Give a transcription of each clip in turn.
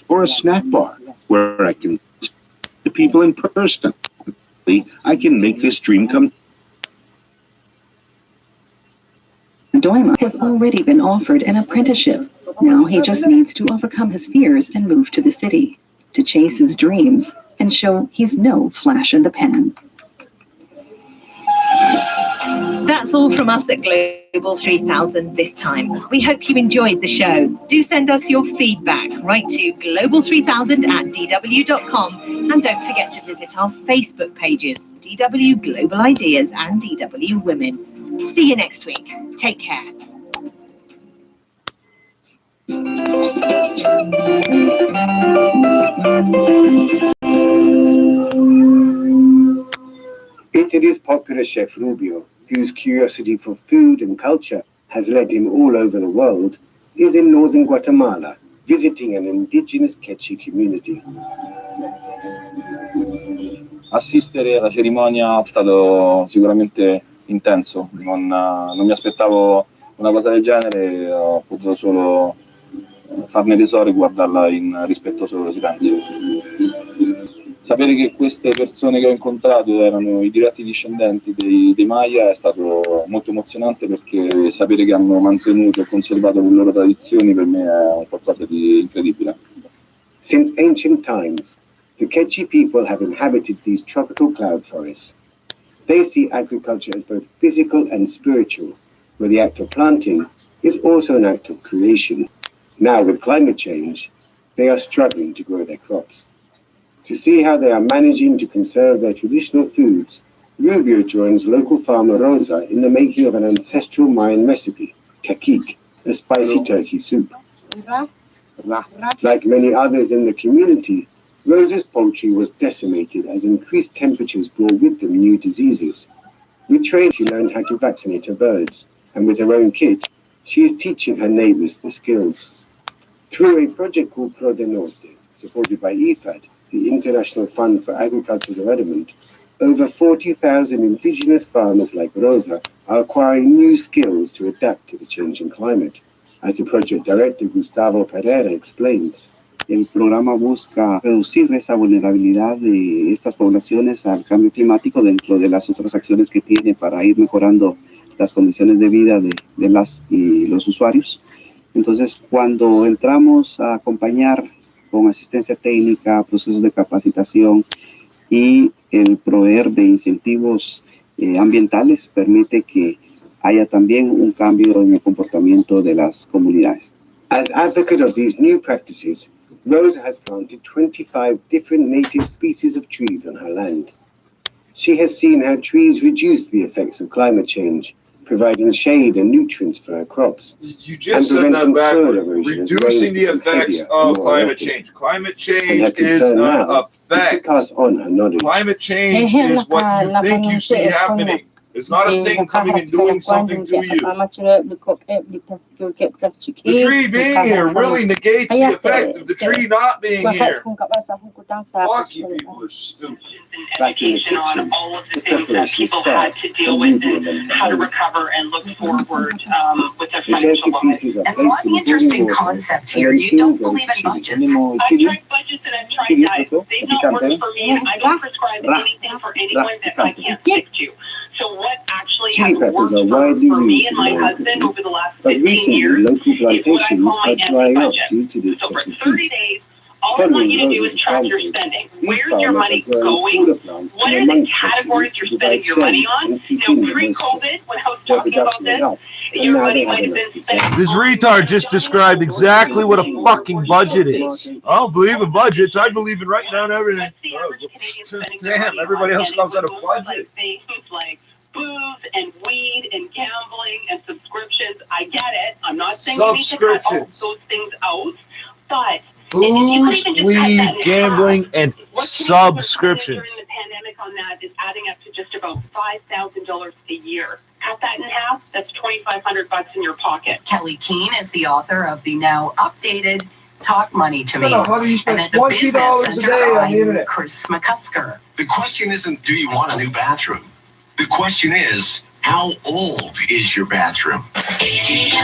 or a snack bar where I can see the people in person. I can make this dream come. Doima has already been offered an apprenticeship. Now he just needs to overcome his fears and move to the city to chase his dreams and show he's no flash in the pan. That's all from us at Global 3000 this time. We hope you enjoyed the show. Do send us your feedback. Write to global3000@dw.com and don't forget to visit our Facebook pages, DW Global Ideas and DW Women. See you next week. Take care. Italy's popular chef Rubio, whose curiosity for food and culture has led him all over the world, is in northern Guatemala, visiting an indigenous Quechua community. Assistere alla cerimonia è stato sicuramente intenso, non mi aspettavo una cosa del genere, ho potuto solo farne tesoro e guardarla in rispettoso silenzio. Sapere che queste persone che ho incontrato erano i diretti discendenti dei Maya è stato molto emozionante, perché sapere che hanno mantenuto e conservato le loro tradizioni per me è qualcosa di incredibile. Since ancient times, the Quechua people have inhabited these tropical cloud forests. They see agriculture as both physical and spiritual, where the act of planting is also an act of creation. Now, with climate change, they are struggling to grow their crops. To see how they are managing to conserve their traditional foods, Rubio joins local farmer Rosa in the making of an ancestral Mayan recipe, caquic, a spicy turkey soup. Like many others in the community, Rosa's poultry was decimated as increased temperatures brought with them new diseases. With training, she learned how to vaccinate her birds, and with her own kit, she is teaching her neighbors the skills. Through a project called Pro de Norte, supported by IFAD, the International Fund for Agricultural Development, over 40,000 indigenous farmers like Rosa are acquiring new skills to adapt to the changing climate. As the project director Gustavo Pereira explains, el programa busca reducir esa vulnerabilidad de estas poblaciones al cambio climático dentro de las otras acciones que tiene para ir mejorando las condiciones de vida de las y los usuarios. Entonces, cuando entramos a acompañar con asistencia técnica, procesos de capacitación y el proveer de incentivos ambientales, permite que haya también un cambio en el comportamiento de las comunidades. As advocate of these new practices, Rosa has planted 25 different native species of trees on her land. She has seen how trees reduce the effects of climate change, providing shade and nutrients for her crops. You just said that backward. Reducing the effects of climate change. Climate change is an effect. Climate change is what you think you see happening. It's not a thing coming and doing something to you. The tree being here really negates the effect of the tree not being here. Fuck you people are stupid. Education on all of the things that people had to deal with and how to recover and look forward with their financial lives. And one interesting concept here, you don't believe in budgets. I've tried budgets and I've tried diets. They've not worked for me, and I don't prescribe anything for anyone that I can't stick to. So what actually has worked for me and my husband over the last 15 years is what I call my empty budget. So for 30 days, all I want you to do is track your spending. Where's your money going? What are the categories you're spending your money on? You know, pre-COVID, when I was talking about this, your money might have been spent. This retard just described exactly what a fucking budget is. I don't believe in budgets. I believe in writing down everything. Oh, damn, everybody else comes out of budget. Like booze and weed and gambling and subscriptions. I get it. I'm not saying we need to cut all those things out, but booze, weed, gambling, and subscriptions. During the pandemic on that is adding up to just about $5,000 a year. Cut that in half, that's $2,500 in your pocket. Kelly Keene is the author of the now updated Talk Money to Me. How do you spend and at the $20 Business a Center, day on the internet? Chris McCusker. The question isn't, do you want a new bathroom? The question is, how old is your bathroom? You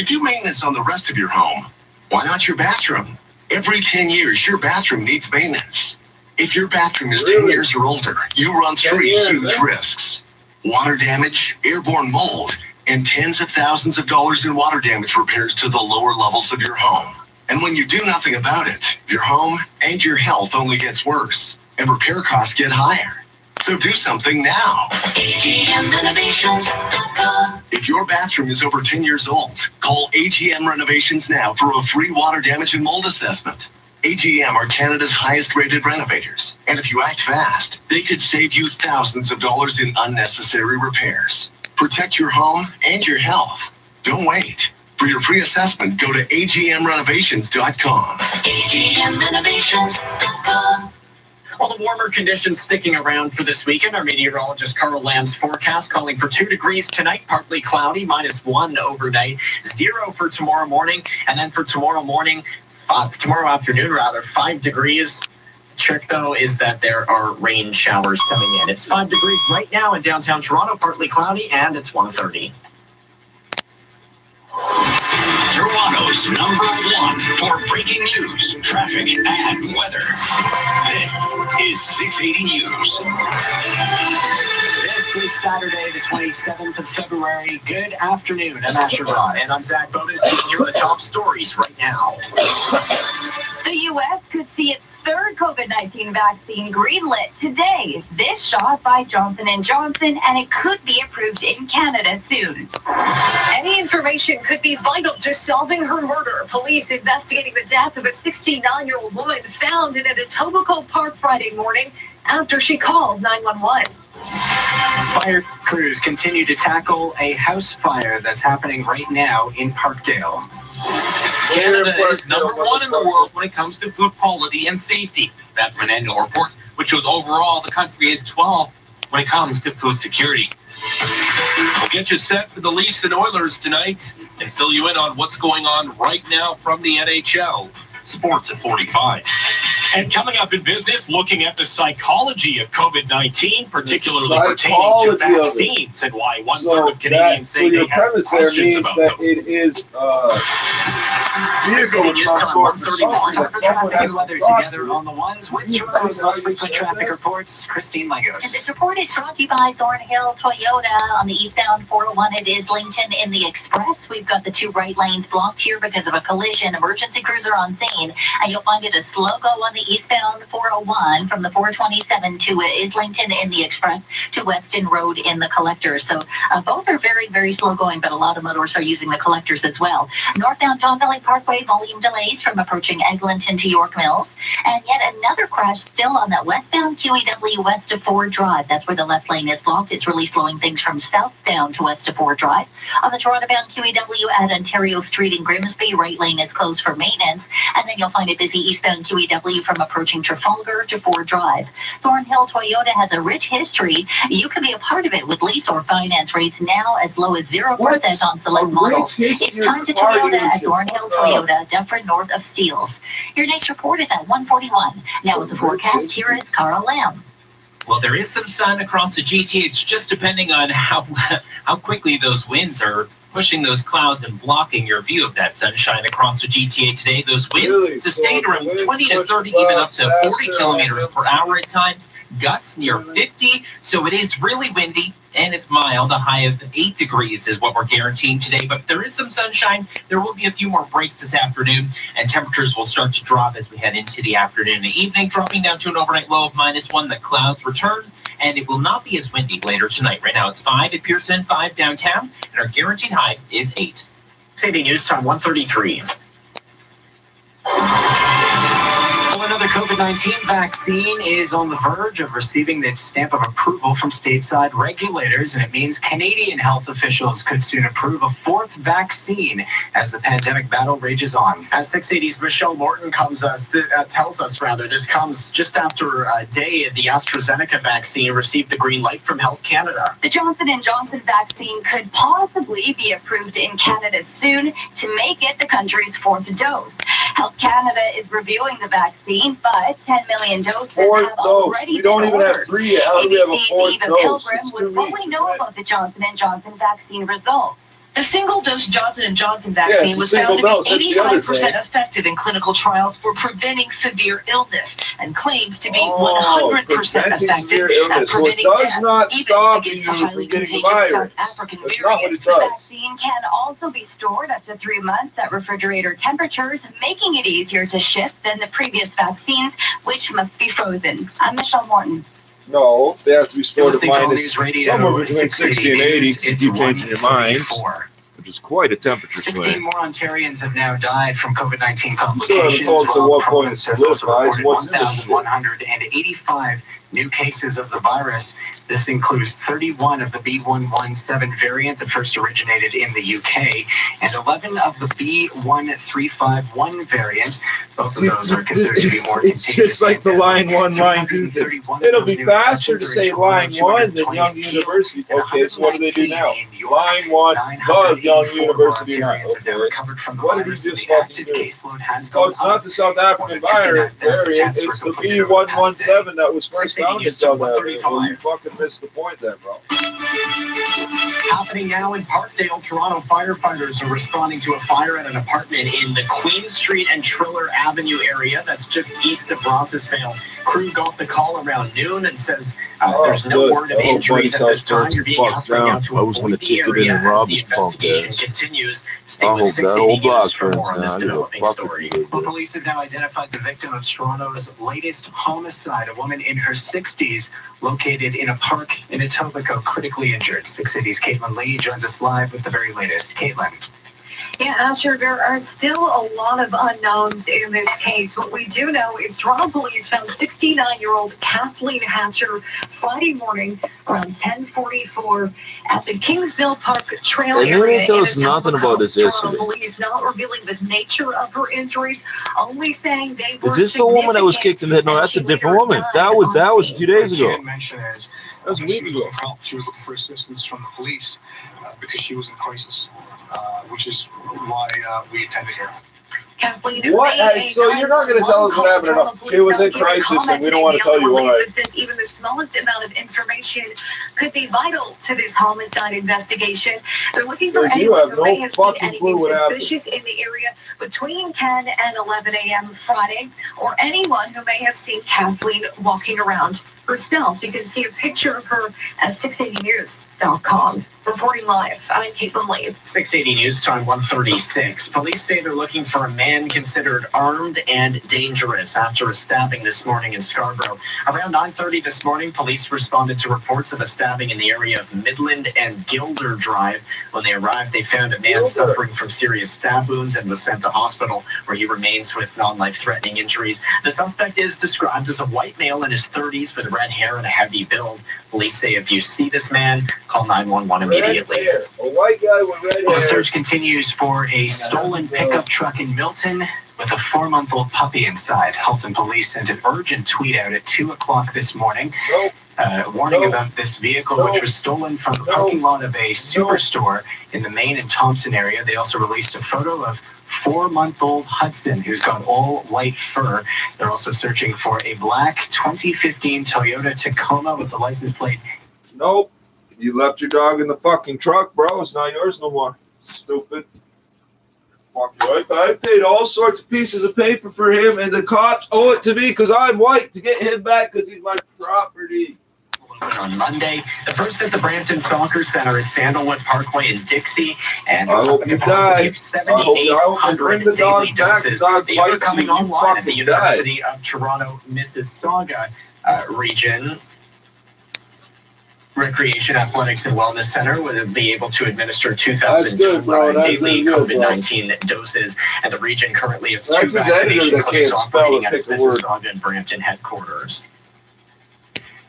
do maintenance on the rest of your home, Why not your bathroom? Every 10 years, your bathroom needs maintenance. If your bathroom is 10 years or older, you run 3 huge risks. Water damage, airborne mold, and tens of thousands of dollars in water damage repairs to the lower levels of your home. And when you do nothing about it, your home and your health only gets worse, and repair costs get higher. So do something now. AGMRenovations.com. If your bathroom is over 10 years old, call AGM Renovations now for a free water damage and mold assessment. AGM are Canada's highest rated renovators, and if you act fast, they could save you thousands of dollars in unnecessary repairs. Protect your home and your health. Don't wait. For your free assessment, go to agmrenovations.com. agmrenovations.com. Well, the warmer conditions sticking around for this weekend. Our meteorologist Carl Lamb's forecast calling for 2 degrees tonight, partly cloudy, -1 overnight, 0 for tomorrow morning, and then for tomorrow afternoon, 5 degrees. The trick, though, is that there are rain showers coming in. It's 5 degrees right now in downtown Toronto, partly cloudy, and it's 1:30. Toronto's #1 for breaking news, traffic, and weather. This is 680 News. This is Saturday, the 27th of February. Good afternoon. I'm Asher Rod, and I'm Zach Bodas. Here are the top stories right now. The U.S. could see its third COVID-19 vaccine greenlit today. This shot by Johnson & Johnson, and it could be approved in Canada soon. Any information could be vital to solving her murder. Police investigating the death of a 69-year-old woman found in an Etobicoke Park Friday morning after she called 911. Fire crews continue to tackle a house fire that's happening right now in Parkdale. Canada is #1 in the world when it comes to food quality and safety. That's from an annual report, which shows overall the country is 12th when it comes to food security. We'll get you set for the Leafs and Oilers tonight and fill you in on what's going on right now from the NHL. Sports at 45. And coming up in business, looking at the psychology of COVID-19, particularly pertaining to vaccines, and why one-third of Canadians say they have questions about them. It is vehicle transport. Traffic and weather together on the ones with Toronto's most frequent traffic reports. Christine Legos. And this report is brought to you by Thornhill Toyota on the eastbound 401 at Islington in the Express. We've got the 2 right lanes blocked here because of a collision. Emergency crews are on scene, and you'll find it a slow go on the eastbound 401 from the 427 to Islington in the Express to Weston Road in the Collectors. So both are very, very slow going, but a lot of motorists are using the Collectors as well. Northbound John Valley Parkway, volume delays from approaching Eglinton to York Mills. And yet another crash still on that westbound QEW west of Ford Drive. That's where the left lane is blocked. It's really slowing things from southbound to west of Ford Drive. On the Toronto-bound QEW at Ontario Street in Grimsby, right lane is closed for maintenance. And then you'll find it busy eastbound QEW from approaching Trafalgar to Ford Drive. Thornhill Toyota has a rich history. You can be a part of it with lease or finance rates now as low as 0% on select models. It's time to Toyota at Thornhill Toyota, Dufferin north of Steeles. Your next report is at 1:41. Now with the forecast, here is Carl Lamb. Well, there is some sun across the GTA. It's just depending on how quickly those winds are pushing those clouds and blocking your view of that sunshine across the GTA today. Those winds sustained around 20 to 30, even up to 40 kilometers per hour at times. Gusts near 50, so it is really windy and it's mild. A high of 8 degrees is what we're guaranteeing today, but there is some sunshine. There will be a few more breaks this afternoon, and temperatures will start to drop as we head into the afternoon and evening, dropping down to an overnight low of -1. The clouds return, and it will not be as windy later tonight. Right now it's 5 at Pearson, 5 downtown, and our guaranteed high is 8. City News Time 1:33. Another COVID-19 vaccine is on the verge of receiving its stamp of approval from stateside regulators, and it means Canadian health officials could soon approve a 4th vaccine as the pandemic battle rages on. As 680's Michelle Morton tells us, this comes just after a day the AstraZeneca vaccine received the green light from Health Canada. The Johnson & Johnson vaccine could possibly be approved in Canada soon to make it the country's 4th dose. Health Canada is reviewing the vaccine, but 10 million doses have already been ordered. We don't even have 3 yet. How do we have a 4th Eva dose? Pilgrim with what we know about the Johnson & Johnson vaccine results. The single-dose Johnson & Johnson vaccine was found to be 85% effective in clinical trials for preventing severe illness and claims to be 100% effective at preventing death, even against the highly contagious South African variant. The vaccine can also be stored up to 3 months at refrigerator temperatures, making it easier to ship than the previous vaccines, which must be frozen. I'm Michelle Morton. No, they have to be stored at minus somewhere between 60 and 80 to keep changing your minds, which is quite a temperature 16 swing. more Ontarians have now died from COVID-19 Still complications, haven't told us at while what point it province has also solidifies reported what's in this shit. 1,185 new cases of the virus. This includes 31 of the B117 variant that first originated in the UK, and 11 of the B1351 variant. Both of those are considered to be more contagious. It's just like the line 1, line 2 thing. It'll be faster to say line 1 than Young University. Okay, so what do they do now? Line 1, the Young University line. Okay. What did he just fucking do? Oh, it's not the South African variant, it's the B117 that was first found in South Africa. Well, you fucking missed the point there, bro. Happening now in Parkdale, Toronto firefighters are responding to a fire at an apartment in the Queen Street and Triller Avenue area. That's just east of Roncesvalles. Crew got the call around noon and says there's no word of injuries at this time. You're being asked right now to avoid the area as the investigation continues. Stay with 680 News for more on this developing story. Well, police have now identified the victim of Toronto's latest homicide, a woman in her 60s, located in a park in Etobicoke, critically injured. 680's Caitlin Lee joins us live with the very latest. Caitlin. Yeah, Asher, there are still a lot of unknowns in this case. What we do know is Toronto police found 69-year-old Kathleen Hatcher Friday morning around 10:44 at the Kingsville Park Trail area. They didn't tell us nothing about this yesterday. Toronto police not revealing the nature of her injuries, only saying they were Is this the woman that was kicked in the head? No, that's a different woman. That was a few days ago. That was a week ago. She was looking for assistance from the police because she was in crisis, which is why we attended her. Kathleen, what? So you're not going to tell us what happened at all? She was in crisis, and we don't want to tell you why. Since even the smallest amount of information could be vital to this homicide investigation, they're looking for anyone who may have seen anything suspicious in the area between 10 and 11 a.m. Friday, or anyone who may have seen Kathleen walking around herself. You can see a picture of her at 680news.com. Reporting live, I'm Caitlin Lee. 680 News Time 1:36. Police say they're looking for a man considered armed and dangerous after a stabbing this morning in Scarborough. Around 9:30 this morning, police responded to reports of a stabbing in the area of Midland and Gilder Drive. When they arrived, they found a man suffering from serious stab wounds and was sent to hospital, where he remains with non-life-threatening injuries. The suspect is described as a white male in his 30s with red hair and a heavy build. Police say if you see this man, call 911 immediately. A white guy with red hair. The search continues for a stolen pickup truck in Milton with a 4-month-old puppy inside. Halton police sent an urgent tweet out at 2 o'clock this morning, warning about this vehicle, which was stolen from the parking lot of a superstore in the Maine and Thompson area. They also released a photo of 4-month-old Hudson, who's got all white fur. They're also searching for a black 2015 Toyota Tacoma with the license plate. Nope. You left your dog in the fucking truck, bro. It's not yours no more. Stupid. Fuck you. I paid all sorts of pieces of paper for him, and the cops owe it to me because I'm white to get him back because he's my property. On Monday, the first at the Brampton Soccer Center at Sandalwood Parkway in Dixie, and I hope you die. 7,800 daily doses. They are coming online at the University of Toronto, Mississauga region. Recreation, Athletics, and Wellness Center will be able to administer 2,000 daily COVID-19 doses, and the region currently has 2 vaccination clinics operating at its Mississauga and Brampton headquarters.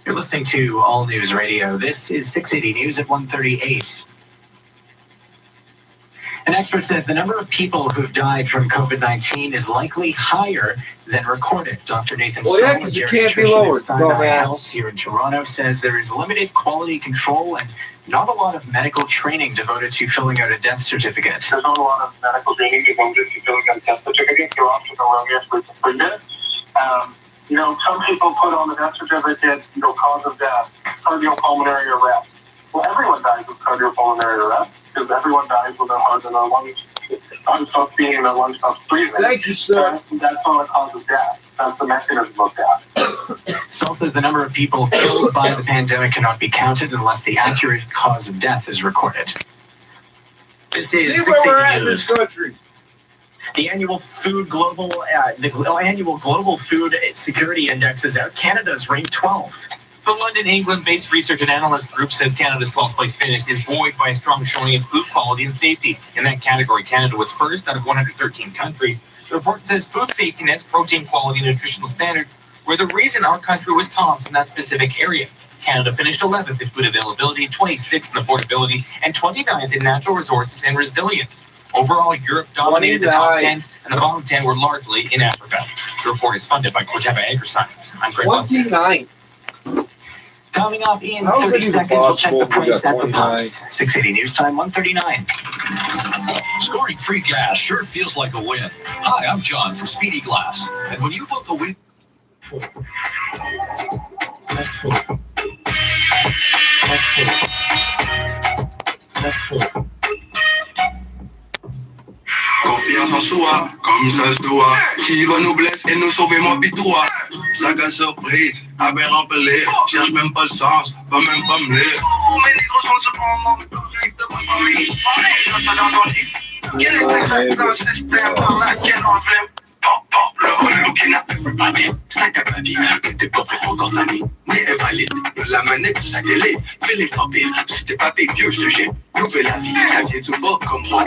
You're listening to All News Radio. This is 680 News at 1:38. An expert says the number of people who've died from COVID-19 is likely higher than recorded. Dr. Nathan Stone, because it can't be lowered. Health here in Toronto, says there is limited quality control and not a lot of medical training devoted to filling out a death certificate. There's not a lot of medical training devoted to filling out a death certificate. You're often erroneous with it. Some people put on the death certificate, cause of death, cardiopulmonary arrest. Well, everyone dies of cardiopulmonary arrest. because everyone dies when their heart and their lungs stops beating and their lungs stop breathing. Thank you, sir. That's not a cause of death. That's the mechanism of death. Saul says the number of people killed by the pandemic cannot be counted unless the accurate cause of death is recorded. This is See where we're at in this country. The annual annual global food security index is out. Canada's ranked 12th. The London, England-based research and analyst group says Canada's 12th place finish is buoyed by a strong showing in food quality and safety. In that category, Canada was first out of 113 countries. The report says food safety nets, protein quality, and nutritional standards were the reason our country was tops in that specific area. Canada finished 11th in food availability, 26th in affordability, and 29th in natural resources and resilience. Overall, Europe dominated the top 10, and the bottom 10 were largely in Africa. The report is funded by Corteva AgriScience. I'm Greg 29. Coming up in 30 seconds, we'll check the price at the pumps. 680 News Time, 139. Scoring free gas sure feels like a win. Hi, I'm John from Speedy Glass. And when you book a win... Confiance en soi, comme ça se doit. Qui va nous blesser et nous sauver, moi pis toi. Sac à surprise, aberrant-pelé. Cherche même pas le sens, va même pas me lire. Mes négros sont cependant directement famille. Je suis dans ton lit. Quel est le système par laquelle on flemme? Looking at everybody, sac à papier, t'es pas prêt pour condamner, ni invalide. De la manette, sa télé, feeling popé. Si t'es pas payé, vieux sujet, nouvelle avis. Ça vient du bas comme moi.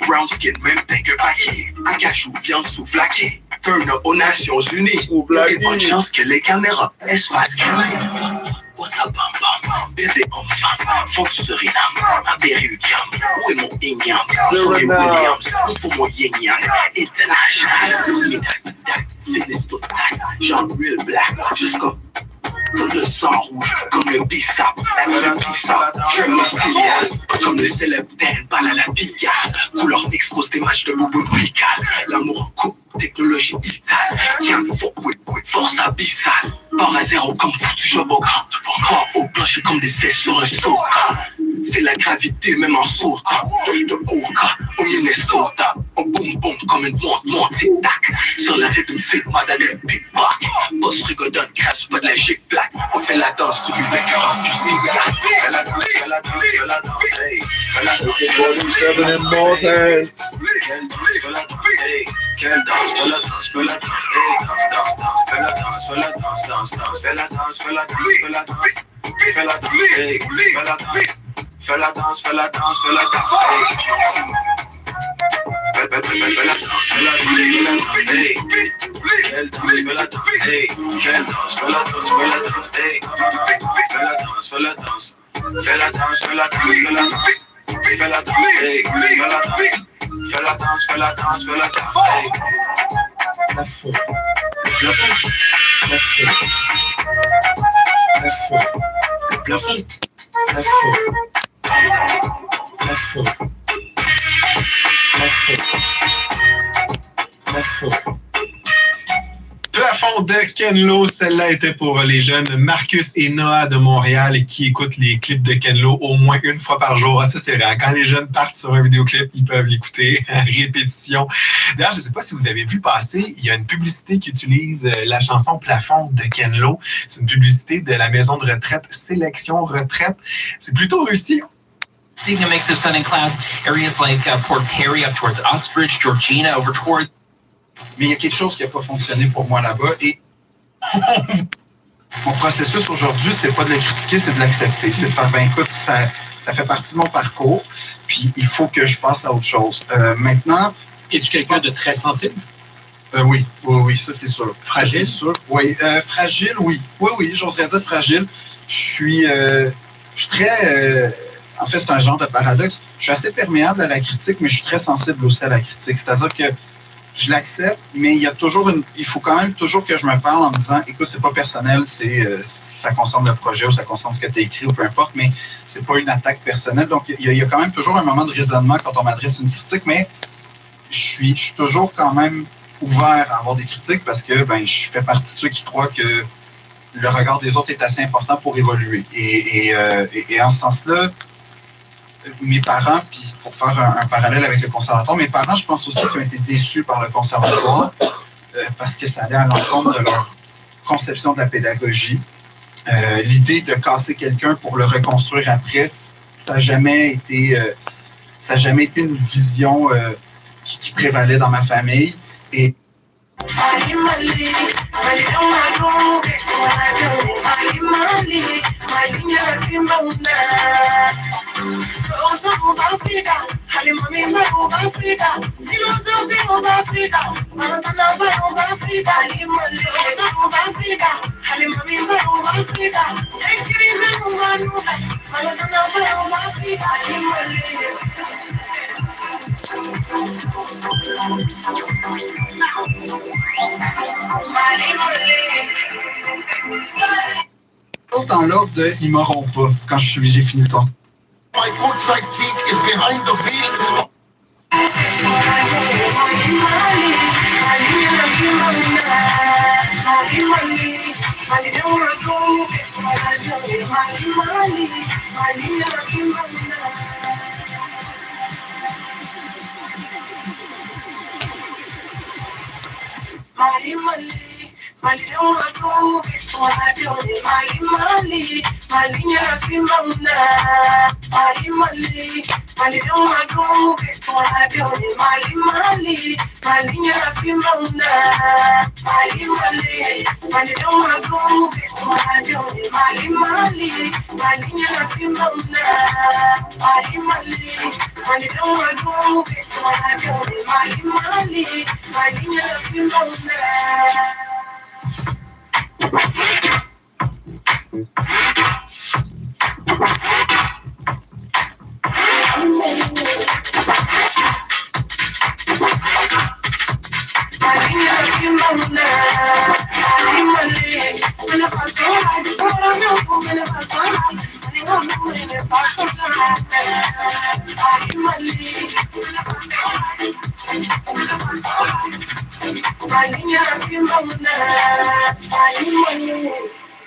Brown skin, même teint que paquet. Acajou, viande souflaquée. Turn up aux Nations Unies. Y'a bonne chance que les caméras, elles se fassent calmer. What a bam bam, bébé homme-femme, fond Suriname, Amérique, où est mon ignam, Sonny Williams, il faut mon yin-yang, international, fitness total, genre real black, jusqu'au comme le sang rouge, comme le bissap, je me comme le célèbre Dan, balle à la bigale, couleur mix, cause des matchs de bouboune bicale, l'amour en coupe, technologie itale, tiens, faut force abyssale, part à zéro comme foutu job au camp, pas au plancher comme des fesses sur un saut, c'est la gravité même en sautant, de Oka au Minnesota, on boum boum comme une montre, tic-tac, sur la rythme filmade à des big back, boss rigodonne, crash, pas de la gic-black, on fait la danse, tu lui fais cœur en fusillade, fais la danse, fais la danse, fais la danse, hey, fais la danse, fais la danse, hey, quelle danse, fais la danse, fais la danse, hey, danse, danse, fais la danse, fais la danse, danse, danse, fais la danse, fais la danse, fais la danse, fais la danse, hey, fais la danse. Fais la danse, fais la danse, fais la danse, hey. Fais la danse, fais la danse, hey. Quelle danse, fais la danse, hey. Quelle danse, fais la danse, fais la danse, hey. Fais la danse, fais la danse. Fais la danse, fais la danse, fais la danse. Fais la danse, hey. Fais la danse. Fais la danse, fais la danse, fais la danse, hey. La fou. La fou. La fou. La fou. La fou. La fou. La fou. La fou. La fou. Plafond de Ken Lo, celle-là était pour les jeunes Marcus et Noah de Montréal qui écoutent les clips de Ken Lo au moins une fois par jour. Ah, ça, c'est vrai. Quand les jeunes partent sur un vidéoclip, ils peuvent l'écouter à répétition. D'ailleurs, je ne sais pas si vous avez vu passer, il y a une publicité qui utilise la chanson Plafond de Ken Lo. C'est une publicité de la maison de retraite Sélection Retraite. C'est plutôt réussi. Seeing a mix of sun and clouds, areas like Port Perry up towards Oxbridge, Georgina over towards... Mais il y a quelque chose qui n'a pas fonctionné pour moi là-bas et mon processus aujourd'hui, c'est pas de le critiquer, c'est de l'accepter. C'est de faire, ben écoute, ça fait partie de mon parcours, puis il faut que je passe à autre chose. Maintenant... Es-tu quelqu'un de très sensible? Oui, ça c'est sûr. Fragile? C'est sûr. Oui, fragile, oui. Oui, j'oserais dire fragile. Je suis très... en fait, c'est un genre de paradoxe. Je suis assez perméable à la critique, mais je suis très sensible aussi à la critique. C'est-à-dire que je l'accepte, mais il faut quand même toujours que je me parle en me disant, écoute, c'est pas personnel, ça concerne le projet ou ça concerne ce que tu as écrit ou peu importe, mais c'est pas une attaque personnelle. Donc, il y a quand même toujours un moment de raisonnement quand on m'adresse une critique, mais je suis toujours quand même ouvert à avoir des critiques parce que je fais partie de ceux qui croient que le regard des autres est assez important pour évoluer. Et en ce sens-là, mes parents, puis pour faire un parallèle avec le conservatoire, mes parents, je pense aussi qu'ils ont été déçus par le conservatoire parce que ça allait à l'encontre de leur conception de la pédagogie. L'idée de casser quelqu'un pour le reconstruire après, ça n'a jamais été une vision qui prévalait dans ma famille. Et dans l'ordre de « ils m'auront pas » quand j'ai fini le concert. My courtside seat is behind the field.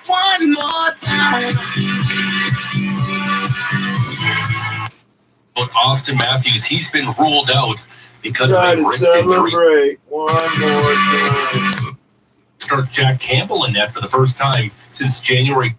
One more time. But Austin Matthews, he's been ruled out because of a wrist injury. One more time. Start Jack Campbell in net for the first time since January.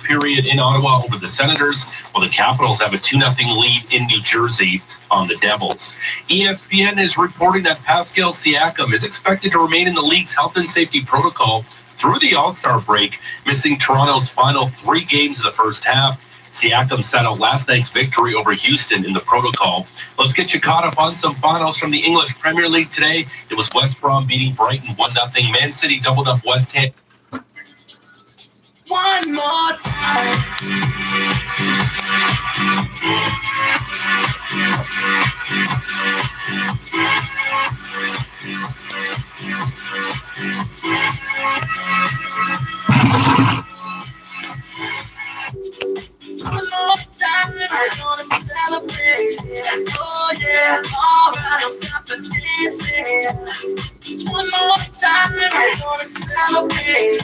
Period in Ottawa over the Senators, while the Capitals have a 2-0 lead in New Jersey on the Devils. ESPN is reporting that Pascal Siakam is expected to remain in the league's health and safety protocol through the All-Star break, missing Toronto's final 3 games of the first half. Siakam sat out last night's victory over Houston in the protocol. Let's get you caught up on some finals from the English Premier League today. It was West Brom beating Brighton 1-0. Man City doubled up West Ham. One more time. We're gonna celebrate. Oh yeah, alright, stop the dancing. One more time, we're gonna celebrate.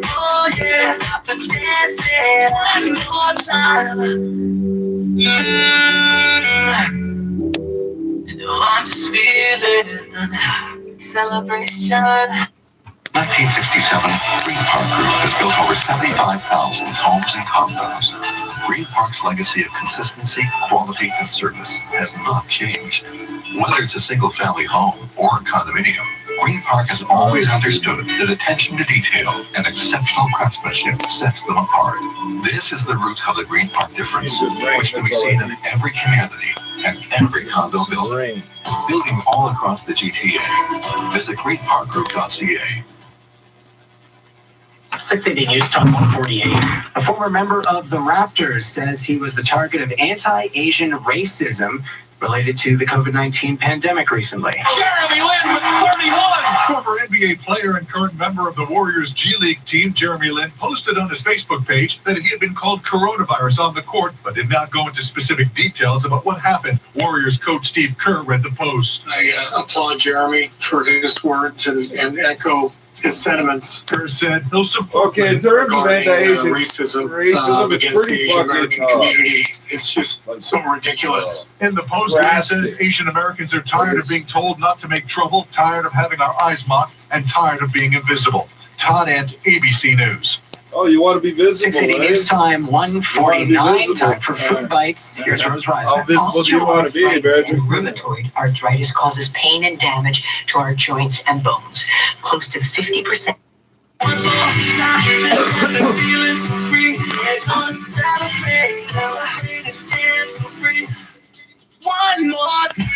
Oh yeah, stop the dancing. One more time. I'm just feeling celebration. 1967, Green Park Group has built over 75,000 homes and condos. Green Park's legacy of consistency, quality, and service has not changed. Whether it's a single-family home or a condominium, Green Park has always understood that attention to detail and exceptional craftsmanship sets them apart. This is the root of the Green Park difference, which can be seen in every community and every condo building. Building all across the GTA. Visit greenparkgroup.ca. 680 News Talk 148. A former member of the Raptors says he was the target of anti-Asian racism related to the COVID-19 pandemic recently. Jeremy Lin with 31. Former NBA NBA player and current member of the Warriors G League team, Jeremy Lin, posted on his Facebook page that he had been called coronavirus on the court, but did not go into specific details about what happened. Warriors coach Steve Kerr read the post. I applaud Jeremy for his words and echo his sentiments. Kerr said he'll support. Okay, in terms of anti-Asian racism it's against pretty the Asian American community, it's just so ridiculous. In the post, he says Asian Americans are tired of being told not to make trouble, tired of having our eyes mocked, and tired of being invisible. Todd Ant, ABC News. Oh, you want to be visible, 680 News Time, 1:49. Time for Food Bites. Here's Rose Reisner. How visible do you want to be, Badger? Rheumatoid arthritis causes pain and damage to our joints and bones. Close to 50%. One more time,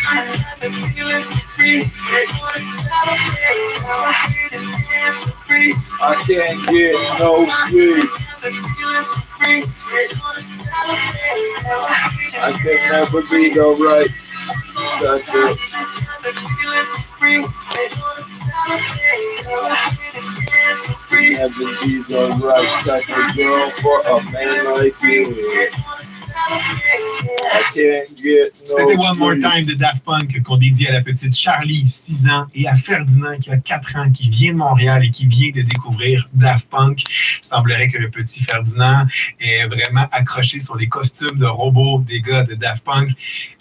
I can't get no sleep. I can never be the right. That's it. Never be the right type of girl for a man like you. C'était One More Time de Daft Punk qu'on dédie à la petite Charlie, 6 ans, et à Ferdinand, qui a 4 ans, qui vient de Montréal et qui vient de découvrir Daft Punk. Il semblerait que le petit Ferdinand est vraiment accroché sur les costumes de robots des gars de Daft Punk.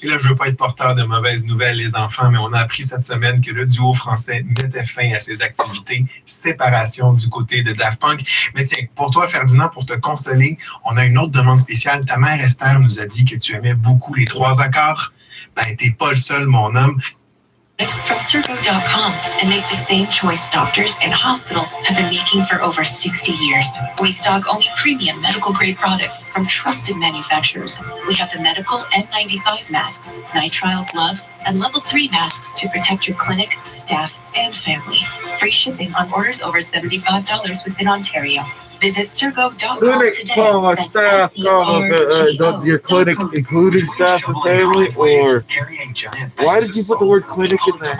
Et là, je veux pas être porteur de mauvaises nouvelles, les enfants, mais on a appris cette semaine que le duo français mettait fin à ses activités. Séparation du côté de Daft Punk. Mais tiens, pour toi, Ferdinand, pour te consoler, on a une autre demande spéciale. Ta mère Esther nous a dit que tu aimais beaucoup les 3 accords. Ben, t'es pas le seul, mon homme. From Circo.com and make the same choice doctors and hospitals have been making for over 60 years. We stock only premium medical grade products from trusted manufacturers. We have the medical N95 masks, nitrile gloves, and level 3 masks to protect your clinic, staff, and family. Free shipping on orders over $75 within Ontario. Visit Circo.com today. Staff, your clinic including staff and family, or why did you put the word clinic in there?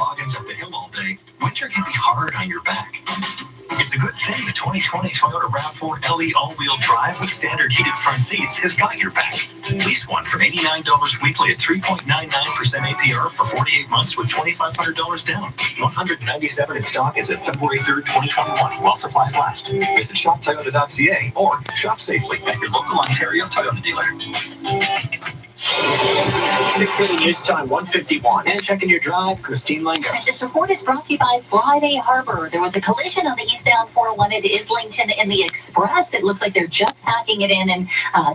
Winter can be hard on your back. It's a good thing the 2020 Toyota RAV4 LE all-wheel drive with standard heated front seats has got your back. Lease one from $89 weekly at 3.99% APR for 48 months with $2,500 down. 197 in stock is at February 3rd, 2021, while supplies last. Visit shoptoyota.ca or shop safely at your local Ontario Toyota dealer. 680 News Time, 1:51. And checking your drive, Christine Lango. The support is brought to you by Friday Harbor. There was a collision on the eastbound 401 at Islington in the Express. It looks like they're just packing it in and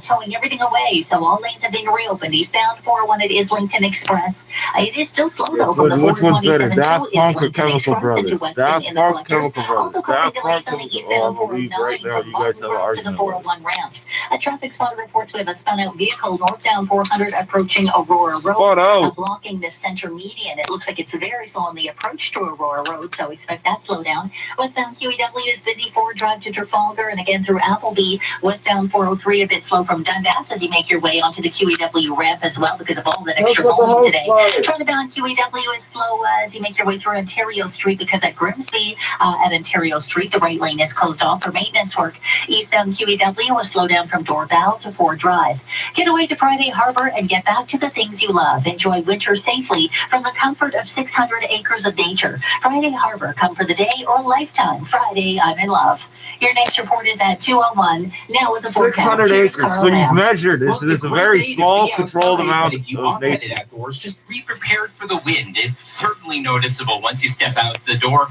towing everything away. So all lanes have been reopened. Eastbound 401 at Islington Express. It is still slow though. From the Which one's better, 427 Daft to Punk or Islington Chemical Express Brothers? into Weston Daft in the Punk, collectors. Chemical Brothers. Also causing Daft delays Punk, on the Chemical eastbound Brothers. Right 409 now, from you guys have an Martin Road to the argument. 401 ramps. A traffic spot reports we have a spun out vehicle northbound 400 approaching Aurora Road, blocking the center median. It looks like it's very slow on the approach to Aurora Road, so expect that slowdown. Westbound QEW is busy forward drive to Trafalgar and again through Appleby. Westbound 403 a bit slow from Dundas as you make your way onto the QEW ramp as well because of all that extra volume today. Northbound QEW is slow as you make your way through Ontario Street because at Grimsby at Ontario Street the right lane is closed off for maintenance work. Eastbound QEW will slow down from Dorval to Ford Drive. Get away to Friday Harbor and get back to the things you love. Enjoy winter safely from the comfort of 600 acres of nature. Friday Harbor, come for the day or a lifetime. Friday, I'm in love. Your next report is at 2:01. Now with the 600 acres. So you've measured this. It's a very small, controlled amount if you of are headed nature. outdoors, just be prepared for the wind. It's certainly noticeable once you step out the door.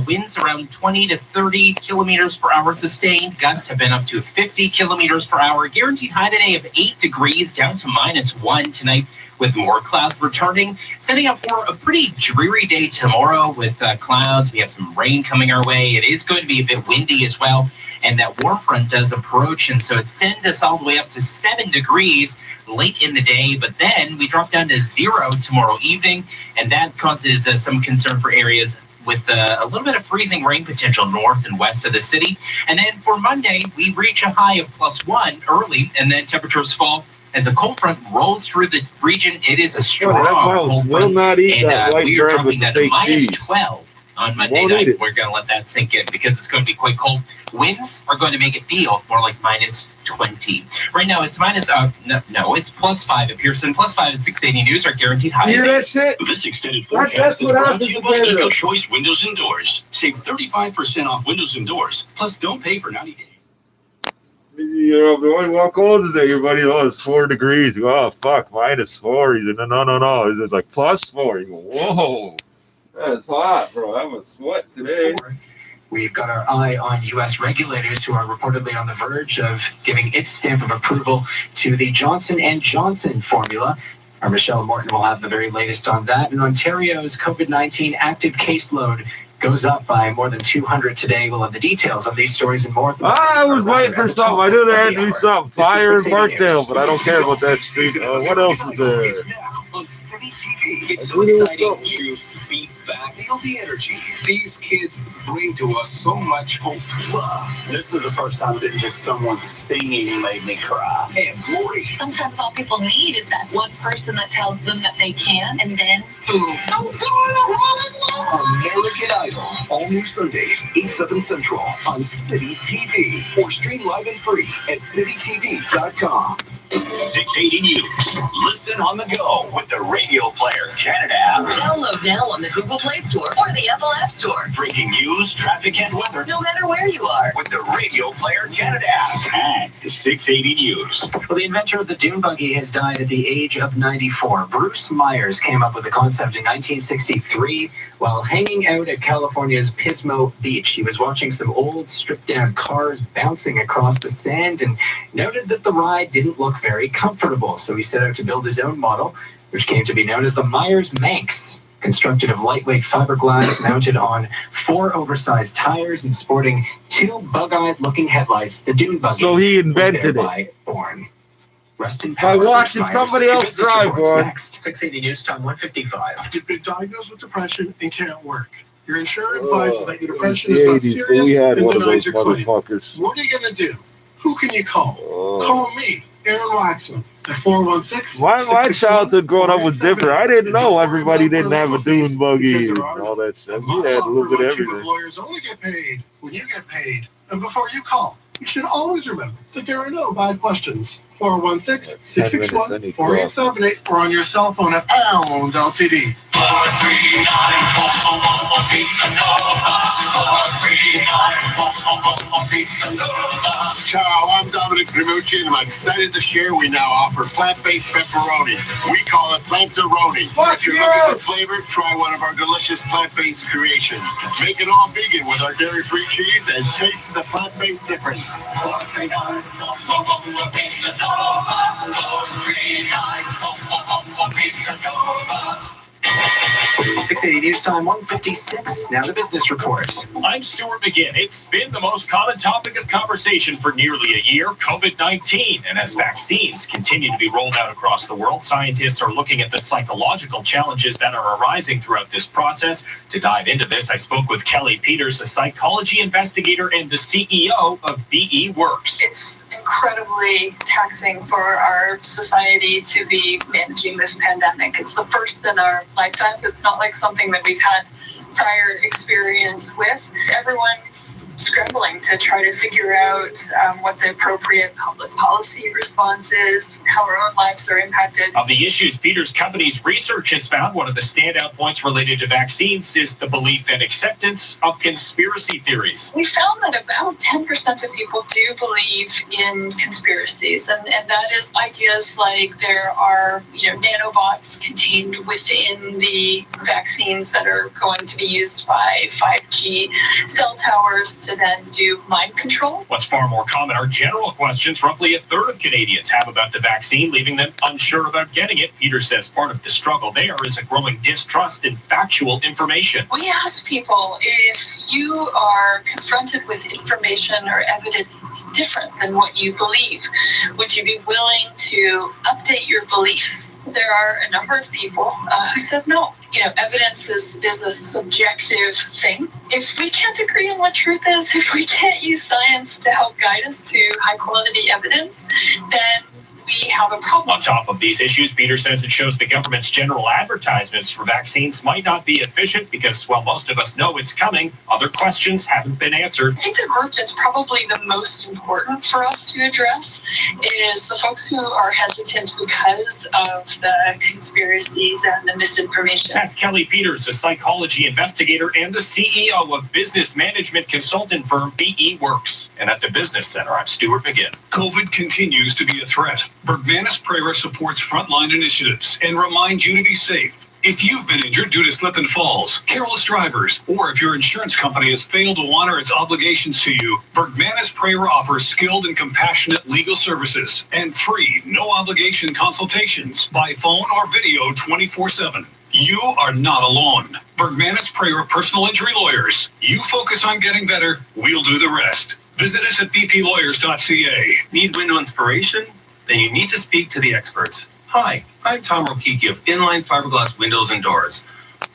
Winds around 20 to 30 kilometers per hour sustained. Gusts have been up to 50 kilometers per hour. Guaranteed high today of 8 degrees down to -1 tonight, with more clouds returning, setting up for a pretty dreary day tomorrow with clouds. We have some rain coming our way. It is going to be a bit windy as well, and that warm front does approach, and so it sends us all the way up to 7 degrees late in the day, but then we drop down to 0 tomorrow evening, and that causes some concern for areas with a little bit of freezing rain potential north and west of the city. And then for Monday, we reach a high of +1 early, and then temperatures fall as a cold front rolls through the region. It is a strong cold front, will not eat that white we are bread dropping with the down to fake cheese. -12 on Monday night. We're going to let that sink in because it's going to be quite cold. Winds are going to make it feel more like minus 20. Right now, it's minus, it's plus 5 at Pearson, plus 5 at 680 News, our guaranteed high. Hear that shit? This extended forecast is brought to you by Eco-Choice Windows and Doors. Save 35% off windows and doors. Plus, don't pay for 90 days. You know, the only walk cold today, everybody. Oh, it's 4 degrees. Oh, fuck, minus 4. You go, no. It's like plus 4. You go, whoa, that's hot, bro. I'm a sweat today. We've got our eye on U.S. regulators who are reportedly on the verge of giving its stamp of approval to the Johnson & Johnson formula. Our Michelle Morton will have the very latest on that. And Ontario's COVID-19 active caseload goes up by more than 200 today. We'll have the details on these stories and more. I was waiting for something. I knew there had to be something. Fire in Barkdale, but I don't care about that street. What else is there? It's so exciting to be back. Feel the energy these kids bring to us. So much hope. This is the first time that just someone singing made me cry. And glory. Sometimes all people need is that one person that tells them that they can, and then boom. American Idol. All new Sundays, 8/7 Central on City TV. Or stream live and free at citytv.com. 680 News. Listen on the go with the Radio Player Canada app. Download now on the Google Play Store or the Apple App Store. Breaking news, traffic, and weather. No matter where you are. With the Radio Player Canada app. And 680 News. Well, the inventor of the dune buggy has died at the age of 94. Bruce Myers came up with the concept in 1963 while hanging out at California's Pismo Beach. He was watching some old, stripped-down cars bouncing across the sand and noted that the ride didn't look very comfortable. So he set out to build his own model, which came to be known as the Myers Manx, constructed of lightweight fiberglass mounted on 4 oversized tires and sporting 2 bug-eyed looking headlights. The dune buggy. So he invented it. Born. Rest in power. By watching somebody else drive one. 680 News Time 155. You've been diagnosed with depression and can't work. Your insurer advises that your depression the is not 80s, serious we had and one of denies those your claim. motherfuckers. What are you going to do? Who can you call? Call me, Aaron Waxman, at 416. My childhood growing up was different. I didn't know everybody didn't have a dune buggy and all that stuff. We had a little bit of everything. Lawyers only get paid when you get paid. And before you call, you should always remember that there are no bad questions. 416-661-4878 or on your cell phone at pound LTD. 439 Ciao, I'm Dominic Primucci, and I'm excited to share we now offer plant-based pepperoni. We call it Plantaroni. If you're looking for flavor, try one of our delicious plant-based creations. Make it all vegan with our dairy-free cheese and taste the plant-based difference. 680 News Time 156. Now the business report. I'm Stuart McGinn. It's been the most common topic of conversation for nearly a year, COVID-19. And as vaccines continue to be rolled out across the world, scientists are looking at the psychological challenges that are arising throughout this process. To dive into this, I spoke with Kelly Peters, a psychology investigator and the CEO of BE Works. It's incredibly taxing for our society to be managing this pandemic. It's the first in our lifetimes. It's not like something that we've had prior experience with. Everyone's scrambling to try to figure out what the appropriate public policy response is, how our own lives are impacted. Of the issues Peters' company's research has found, one of the standout points related to vaccines is the belief and acceptance of conspiracy theories. We found that about 10% of people do believe in conspiracies, and that is ideas like there are, nanobots contained within the vaccines that are going to be used by 5G cell towers to then do mind control. What's far more common are general questions roughly a third of Canadians have about the vaccine, leaving them unsure about getting it. Peters says part of the struggle there is a growing distrust in factual information. We ask people, if you are confronted with information or evidence that's different than what you believe, would you be willing to update your beliefs? There are a number of people who said no. Evidence is a subjective thing. If we can't agree on what truth is, if we can't use science to help guide us to high quality evidence, then we have a problem. On top of these issues, Peter says it shows the government's general advertisements for vaccines might not be efficient because, while most of us know it's coming, other questions haven't been answered. I think the group that's probably the most important for us to address is the folks who are hesitant because of the conspiracies and the misinformation. That's Kelly Peters, a psychology investigator and the CEO of business management consultant firm BE Works. And at the Business Center, I'm Stuart McGinn. COVID continues to be a threat. Bergmanis Prera supports frontline initiatives and reminds you to be safe. If you've been injured due to slip and falls, careless drivers, or if your insurance company has failed to honor its obligations to you, Bergmanis Prera offers skilled and compassionate legal services and free, no-obligation consultations by phone or video 24/7. You are not alone. Bergmanis Prera Personal Injury Lawyers. You focus on getting better, we'll do the rest. Visit us at bplawyers.ca. Need window inspiration? Then you need to speak to the experts. Hi, I'm Tom Rokiki of Inline Fiberglass Windows and Doors.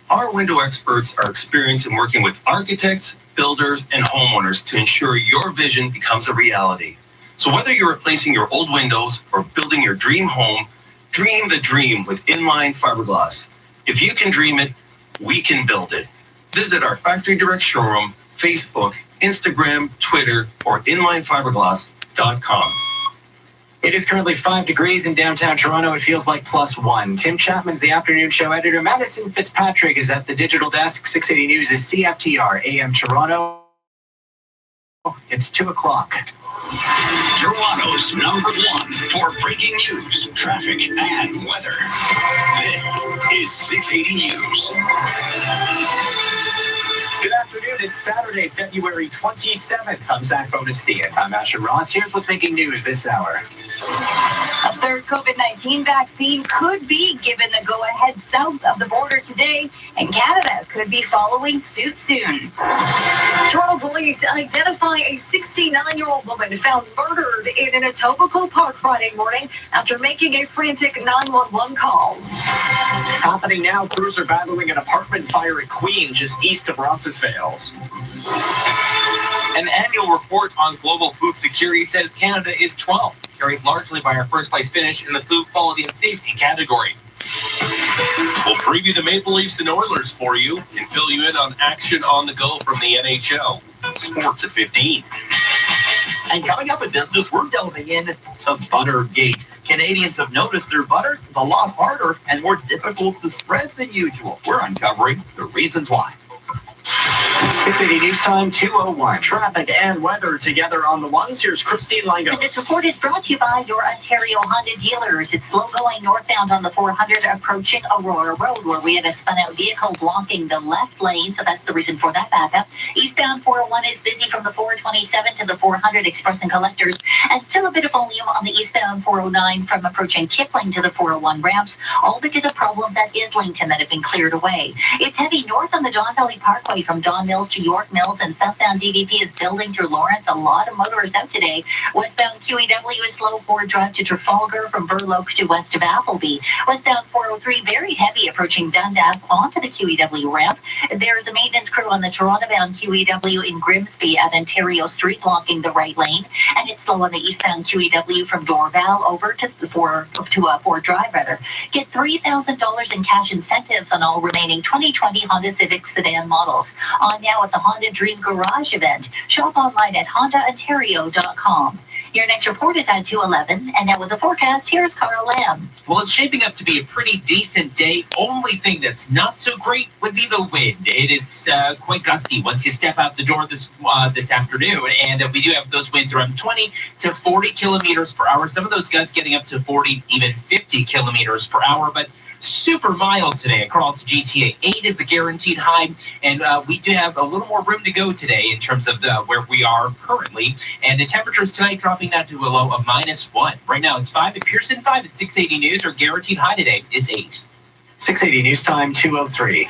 Our window experts are experienced in working with architects, builders, and homeowners to ensure your vision becomes a reality. So whether you're replacing your old windows or building your dream home, dream the dream with Inline Fiberglass. If you can dream it, we can build it. Visit our Factory Direct showroom, Facebook, Instagram, Twitter, or inlinefiberglass.com. It is currently 5 degrees in downtown Toronto. It feels like +1. Tim Chapman's the afternoon show editor. Madison Fitzpatrick is at the digital desk. 680 News is CFTR AM Toronto. It's 2 o'clock. Toronto's #1 for breaking news, traffic, and weather. This is 680 News. Good afternoon. It's Saturday, February 27th. I'm Zach Bonestein. I'm Asher Ross. Here's what's making news this hour. A third COVID-19 vaccine could be given the go-ahead south of the border today, and Canada could be following suit soon. Toronto police identify a 69-year-old woman found murdered in an Etobicoke Park Friday morning after making a frantic 911 call. Happening now, crews are battling an apartment fire at Queen, just east of Roncesvalles. An annual report on global food security says Canada is 12th, carried largely by our first-place finish in the food quality and safety category. We'll preview the Maple Leafs and Oilers for you and fill you in on action on the go from the NHL. Sports at 15. And coming up in business, we're delving into Buttergate. Canadians have noticed their butter is a lot harder and more difficult to spread than usual. We're uncovering the reasons why. 680 News Time, 2:01. Traffic and weather together on the ones. Here's Christine Lango. This report is brought to you by your Ontario Honda dealers. It's slow going northbound on the 400 approaching Aurora Road, where we had a spun out vehicle blocking the left lane, so that's the reason for that backup. Eastbound 401 is busy from the 427 to the 400 Express and Collectors, and still a bit of volume on the eastbound 409 from approaching Kipling to the 401 ramps, all because of problems at Islington that have been cleared away. It's heavy north on the Don Valley Parkway from Don Mills to York Mills, and southbound DVP is building through Lawrence. A lot of motorists out today. Westbound QEW is slow Ford Drive to Trafalgar from Burloak to west of Appleby. Westbound 403 very heavy approaching Dundas onto the QEW ramp. There's a maintenance crew on the Toronto-bound QEW in Grimsby at Ontario Street blocking the right lane, and it's slow on the eastbound QEW from Dorval over to Ford Drive rather. Get $3,000 in cash incentives on all remaining 2020 Honda Civic sedan models. On now at the Honda Dream Garage event. Shop online at HondaOntario.com. Your next report is at 2:11, and now with the forecast, here's Carl Lamb. Well, it's shaping up to be a pretty decent day. Only thing that's not so great would be the wind. It is quite gusty once you step out the door this afternoon, and we do have those winds around 20 to 40 kilometers per hour. Some of those gusts getting up to 40, even 50 kilometers per hour, but super mild today across the GTA. 8 is the guaranteed high, and we do have a little more room to go today in terms of where we are currently. And the temperatures tonight dropping down to a low of -1. Right now it's 5 at Pearson, 5 at 680 News. Our guaranteed high today is 8. 680 News Time, 2:03.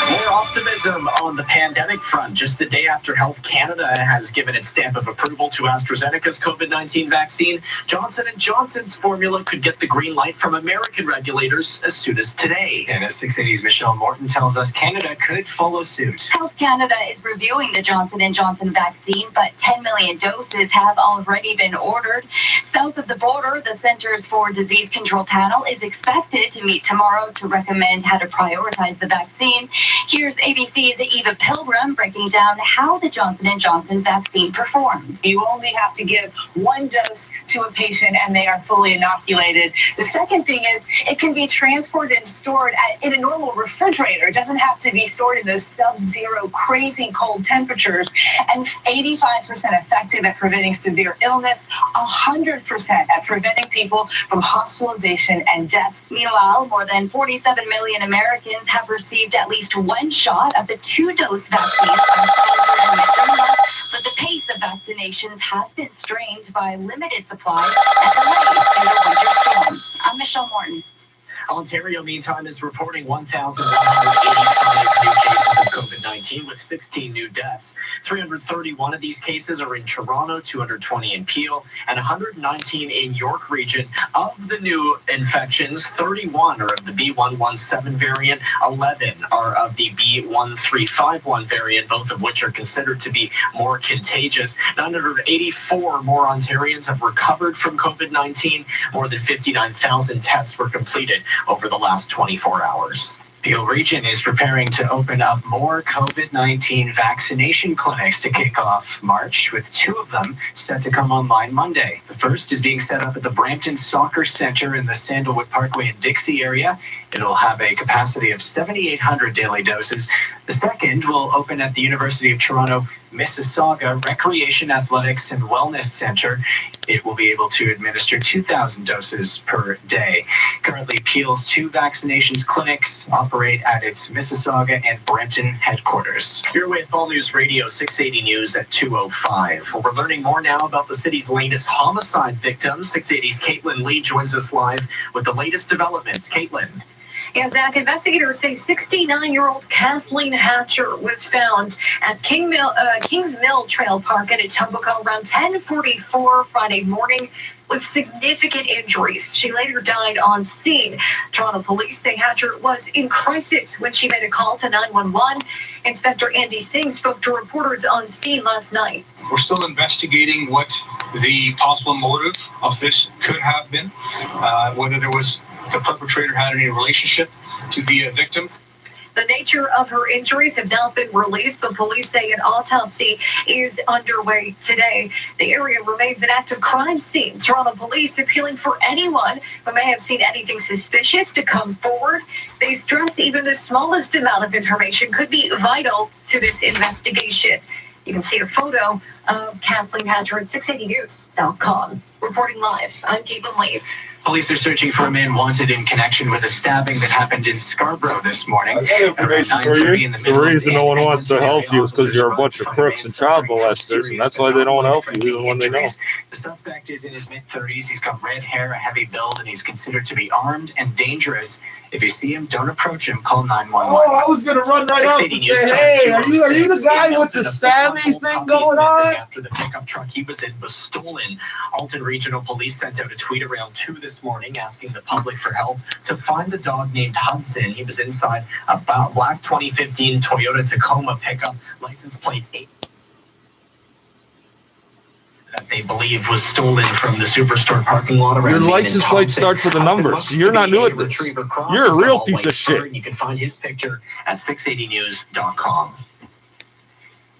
More Optimism on the pandemic front. Just the day after Health Canada has given its stamp of approval to AstraZeneca's COVID-19 vaccine, Johnson & Johnson's formula could get the green light from American regulators as soon as today. And as 680's Michelle Morton tells us, Canada could follow suit. Health Canada is reviewing the Johnson & Johnson vaccine, but 10 million doses have already been ordered. South of the border, the Centers for Disease Control panel is expected to meet tomorrow to recommend how to prioritize the vaccine. Here's ABC's Eva Pilgrim breaking down how the Johnson & Johnson vaccine performs. You only have to give one dose to a patient and they are fully inoculated. The second thing is it can be transported and stored in a normal refrigerator. It doesn't have to be stored in those sub-zero crazy cold temperatures. And 85% effective at preventing severe illness, 100% at preventing people from hospitalization and deaths. Meanwhile, more than 47 million Americans have received at least one shot of the 2-dose vaccine. But the pace of vaccinations has been strained by limited supplies and delays due to winter storms. I'm Michelle Morton. Ontario, meantime, is reporting 1,185 new cases of COVID-19 with 16 new deaths. 331 of these cases are in Toronto, 220 in Peel, and 119 in York region. Of the new infections, 31 are of the B117 variant, 11 are of the B1351 variant, both of which are considered to be more contagious. 984 more Ontarians have recovered from COVID-19. More than 59,000 tests were completed over the last 24 hours. Peel Region is preparing to open up more COVID-19 vaccination clinics to kick off March, with 2 of them set to come online Monday. The first is being set up at the Brampton Soccer Centre in the Sandalwood Parkway and Dixie area. It'll have a capacity of 7,800 daily doses. The second will open at the University of Toronto Mississauga Recreation, Athletics and Wellness Centre. It will be able to administer 2,000 doses per day. Currently, Peel's 2 vaccinations clinics operate at its Mississauga and Brampton headquarters. You're with All News Radio 680 News at 2:05. We're learning more now about the city's latest homicide victims. 680's Caitlin Lee joins us live with the latest developments. Caitlin. Yeah, Zach, investigators say 69-year-old Kathleen Hatcher was found at Kings Mill Trail Park in Etobicoke around 10:44 Friday morning with significant injuries. She later died on scene. Toronto police say Hatcher was in crisis when she made a call to 911. Inspector Andy Singh spoke to reporters on scene last night. We're still investigating what the possible motive of this could have been, whether the perpetrator had any relationship to the victim. The nature of her injuries have not been released, but police say an autopsy is underway today. The area remains an active crime scene. Toronto police appealing for anyone who may have seen anything suspicious to come forward. They stress even the smallest amount of information could be vital to this investigation. You can see a photo of Kathleen Hatcher at 680news.com. Reporting live, I'm Caitlin Lee. Police are searching for a man wanted in connection with a stabbing that happened in Scarborough this morning. I got information for you. The reason no one wants to help you is because you're a bunch of crooks and child molesters, and that's why they don't help you even when they know. The suspect is in his mid-30s. He's got red hair, a heavy build, and he's considered to be armed and dangerous. If you see him, don't approach him. Call 911. Oh, I was gonna run right up and say, hey, are you the guy with the stabby thing going on? After the pickup truck he was in was stolen, Alton Regional Police sent out a tweet around 2 this morning asking the public for help to find the dog named Hudson. He was inside a black 2015 Toyota Tacoma pickup, license plate 8. That they believe was stolen from the Superstore parking lot around. Your license plate starts with a number, so you're not new at this. You're a real piece of shit. You can find his picture at 680news.com.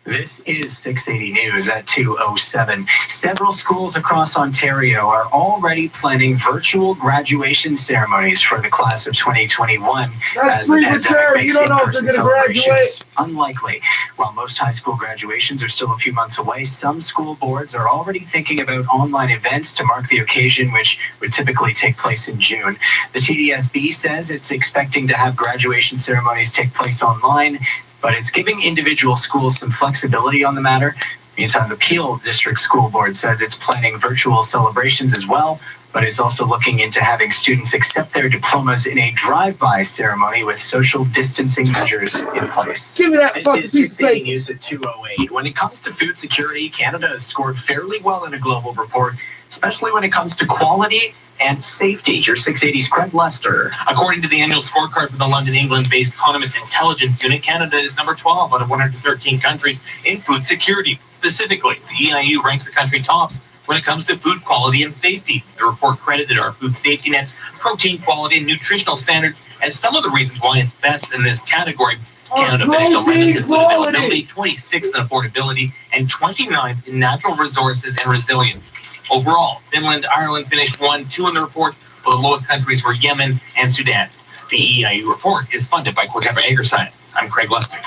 This is 680 News at 2:07. Several schools across Ontario are already planning virtual graduation ceremonies for the class of 2021. That's premature. You don't know if they're going to graduate. Unlikely. While most high school graduations are still a few months away, some school boards are already thinking about online events to mark the occasion, which would typically take place in June. The TDSB says it's expecting to have graduation ceremonies take place online, but it's giving individual schools some flexibility on the matter. Meantime, the Peel District School Board says it's planning virtual celebrations as well, but is also looking into having students accept their diplomas in a drive-by ceremony with social distancing measures in place. Give me that fucking piece of plate. News at 2:08. When it comes to food security, Canada has scored fairly well in a global report, especially when it comes to quality and safety. Here's 680's Craig Lester. According to the annual scorecard for the London, England-based Economist Intelligence Unit, Canada is number 12 out of 113 countries in food security. Specifically, the EIU ranks the country tops when it comes to food quality and safety. The report credited our food safety nets, protein quality, and nutritional standards as some of the reasons why it's best in this category. Canada finished 11th in food availability, 26th in affordability, and 29th in natural resources and resilience. Overall, Finland, Ireland finished 1, 2 in the report, while the lowest countries were Yemen and Sudan. The EIU report is funded by Corteva AgriScience. I'm Craig Lester.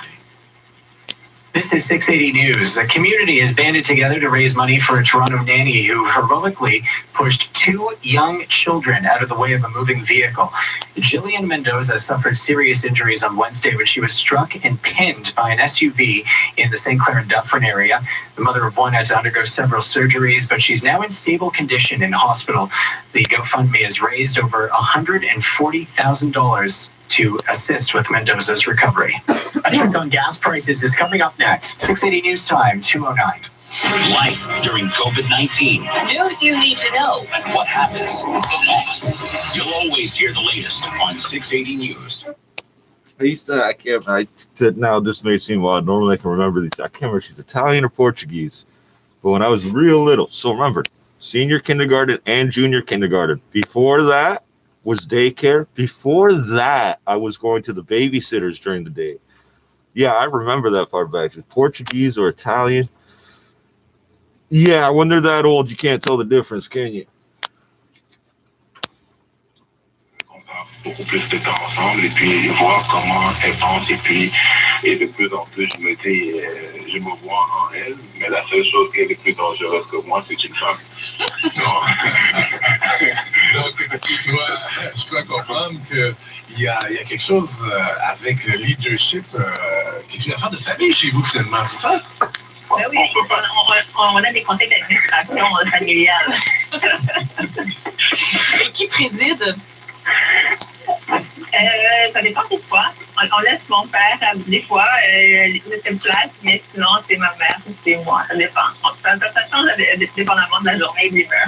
This is 680 News. A community has banded together to raise money for a Toronto nanny who heroically pushed 2 young children out of the way of a moving vehicle. Jillian Mendoza suffered serious injuries on Wednesday when she was struck and pinned by an SUV in the St. Clair and Dufferin area. The mother of one had to undergo several surgeries, but she's now in stable condition in hospital. The GoFundMe has raised over $140,000 to assist with Mendoza's recovery. A check on gas prices is coming up next. 680 News Time, 2:09. Life during COVID-19. News you need to know. And what happens next. You'll always hear the latest on 680 News. Now this may seem odd. Normally I can remember these. I can't remember if she's Italian or Portuguese. But when I was real little, so remember, senior kindergarten and junior kindergarten. Before that was daycare. Before that, I was going to the babysitters during the day. Yeah, I remember that far back. It's Portuguese or Italian. Yeah, when they're that old, you can't tell the difference, can you? Beaucoup plus de temps ensemble et puis voir comment elle pense et de plus en plus je me vois en elle, mais la seule chose qui est le plus dangereuse que moi c'est une femme. Donc je dois comprendre qu'il y a quelque chose avec le leadership qui est une affaire de famille chez vous finalement, c'est ça? Ben oui, on a des conseils d'administration familiale. Et qui préside? Ça dépend des fois. On laisse mon père, des fois, laisser place, mais sinon, c'est ma mère ou c'est moi. Ça dépend. Ça change dépendamment de la journée et de l'humeur.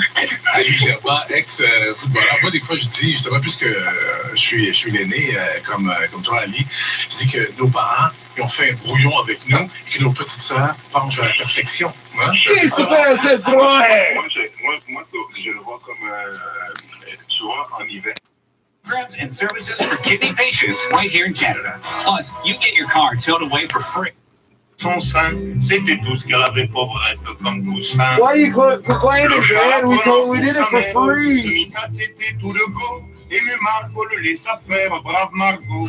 Ali Germain, ex-footballeur. Moi, des fois, je dis, justement, puisque je suis l'aîné, comme toi, Ali, je dis que nos parents, ils ont fait un brouillon avec nous et que nos petites sœurs penchent vers la perfection. Hein? C'est vrai, c'est vrai! Moi, je le vois comme souvent en hiver. Programs and services for kidney patients right here in Canada. Plus, you get your car towed away for free. Son sein, c'était tout ce qu'elle avait pauvrette comme coussin. Why are you complaining, man? We did it for free. Était tout de go, et mais Margot le laissa faire, brave Margot.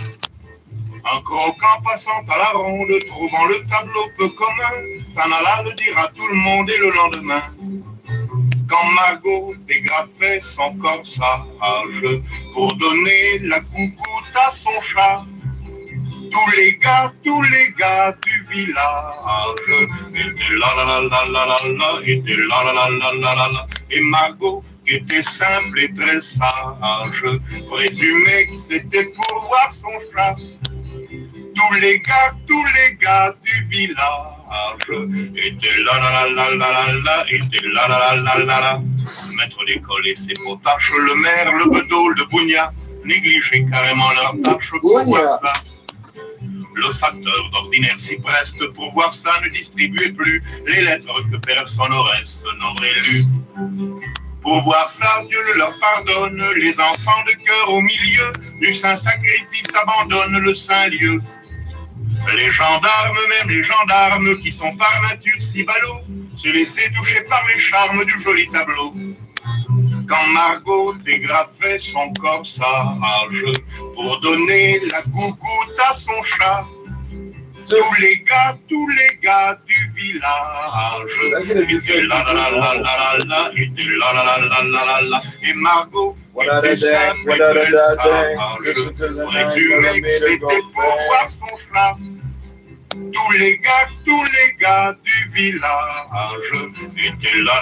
Un croquant passant à la ronde, trouvant le tableau peu commun, s'en alla le dire à tout le monde et le lendemain. Quand Margot dégrafait son corsage pour donner la gougoute à son chat, tous les gars du village étaient là, étaient là, et Margot, qui était simple et très sage, présumait que c'était pour voir son chat. Tous les gars du village étaient là, étaient là. Maître d'école et ses potaches, le maire, le bedeau, le bougna, négligeaient carrément leur tâche pour voir ça. Le facteur d'ordinaire si preste pour voir ça ne distribuait plus les lettres que personne au reste n'aurait lues. Pour voir ça, Dieu le leur pardonne, les enfants de cœur au milieu du saint sacrifice abandonnent le saint lieu. Les gendarmes, même les gendarmes qui sont par nature si ballots, se laissaient toucher par les charmes du joli tableau. Quand Margot dégrafait son corsage pour donner la gougoute à son chat, tous les gars du village étaient là, étaient là, et Margot était simple et très sage, présumait que c'était pour voir son chat. Tous les gars du village étaient là,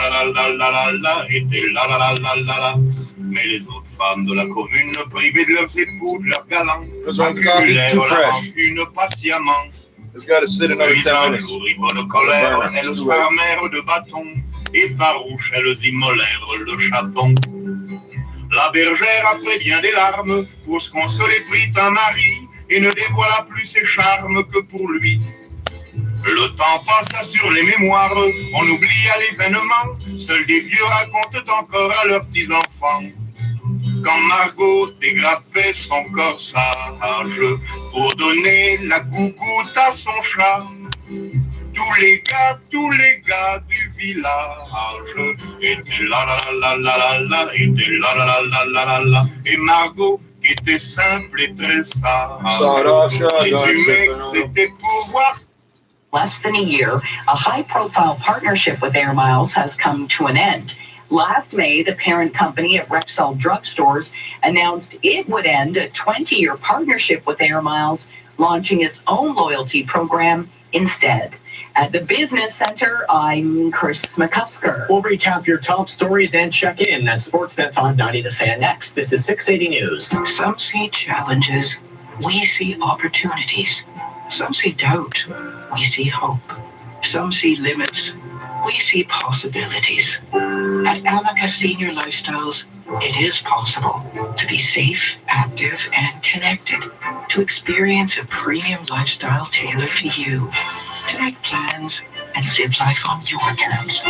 étaient là. Mais les autres femmes de la commune, privées de leurs époux, de leurs galants, accumulèrent la rancune patiemment. It's got to sit another 10 minutes. De colère, elles s'armèrent de bâtons, et farouches, elles immolèrent le chaton. La bergère, après bien des larmes, pour se consoler, prit un mari, et ne dévoila plus ses charmes que pour lui. Le temps passa sur les mémoires, on oublia l'événement, seuls des vieux racontent encore à leurs petits-enfants. Quand Margot dégrafait son corsage pour donner la gougoute à son chat, tous les gars du village étaient là, étaient là, et Margot, qui était simple et très sage, résumait que c'était pour voir. Less than a year, a high-profile partnership with Air Miles has come to an end. Last May, the parent company at Rexall drugstores announced it would end a 20-year partnership with Air Miles, launching its own loyalty program instead. At the Business Center, I'm Chris McCusker. We'll recap your top stories and check in at Sportsnet 590 The Fan next. This is 680 News. Some see challenges, we see opportunities. Some see doubt, we see hope. Some see limits, we see possibilities. At Amica Senior Lifestyles, it is possible to be safe, active, and connected, to experience a premium lifestyle tailored to you, to make plans and live life on your terms,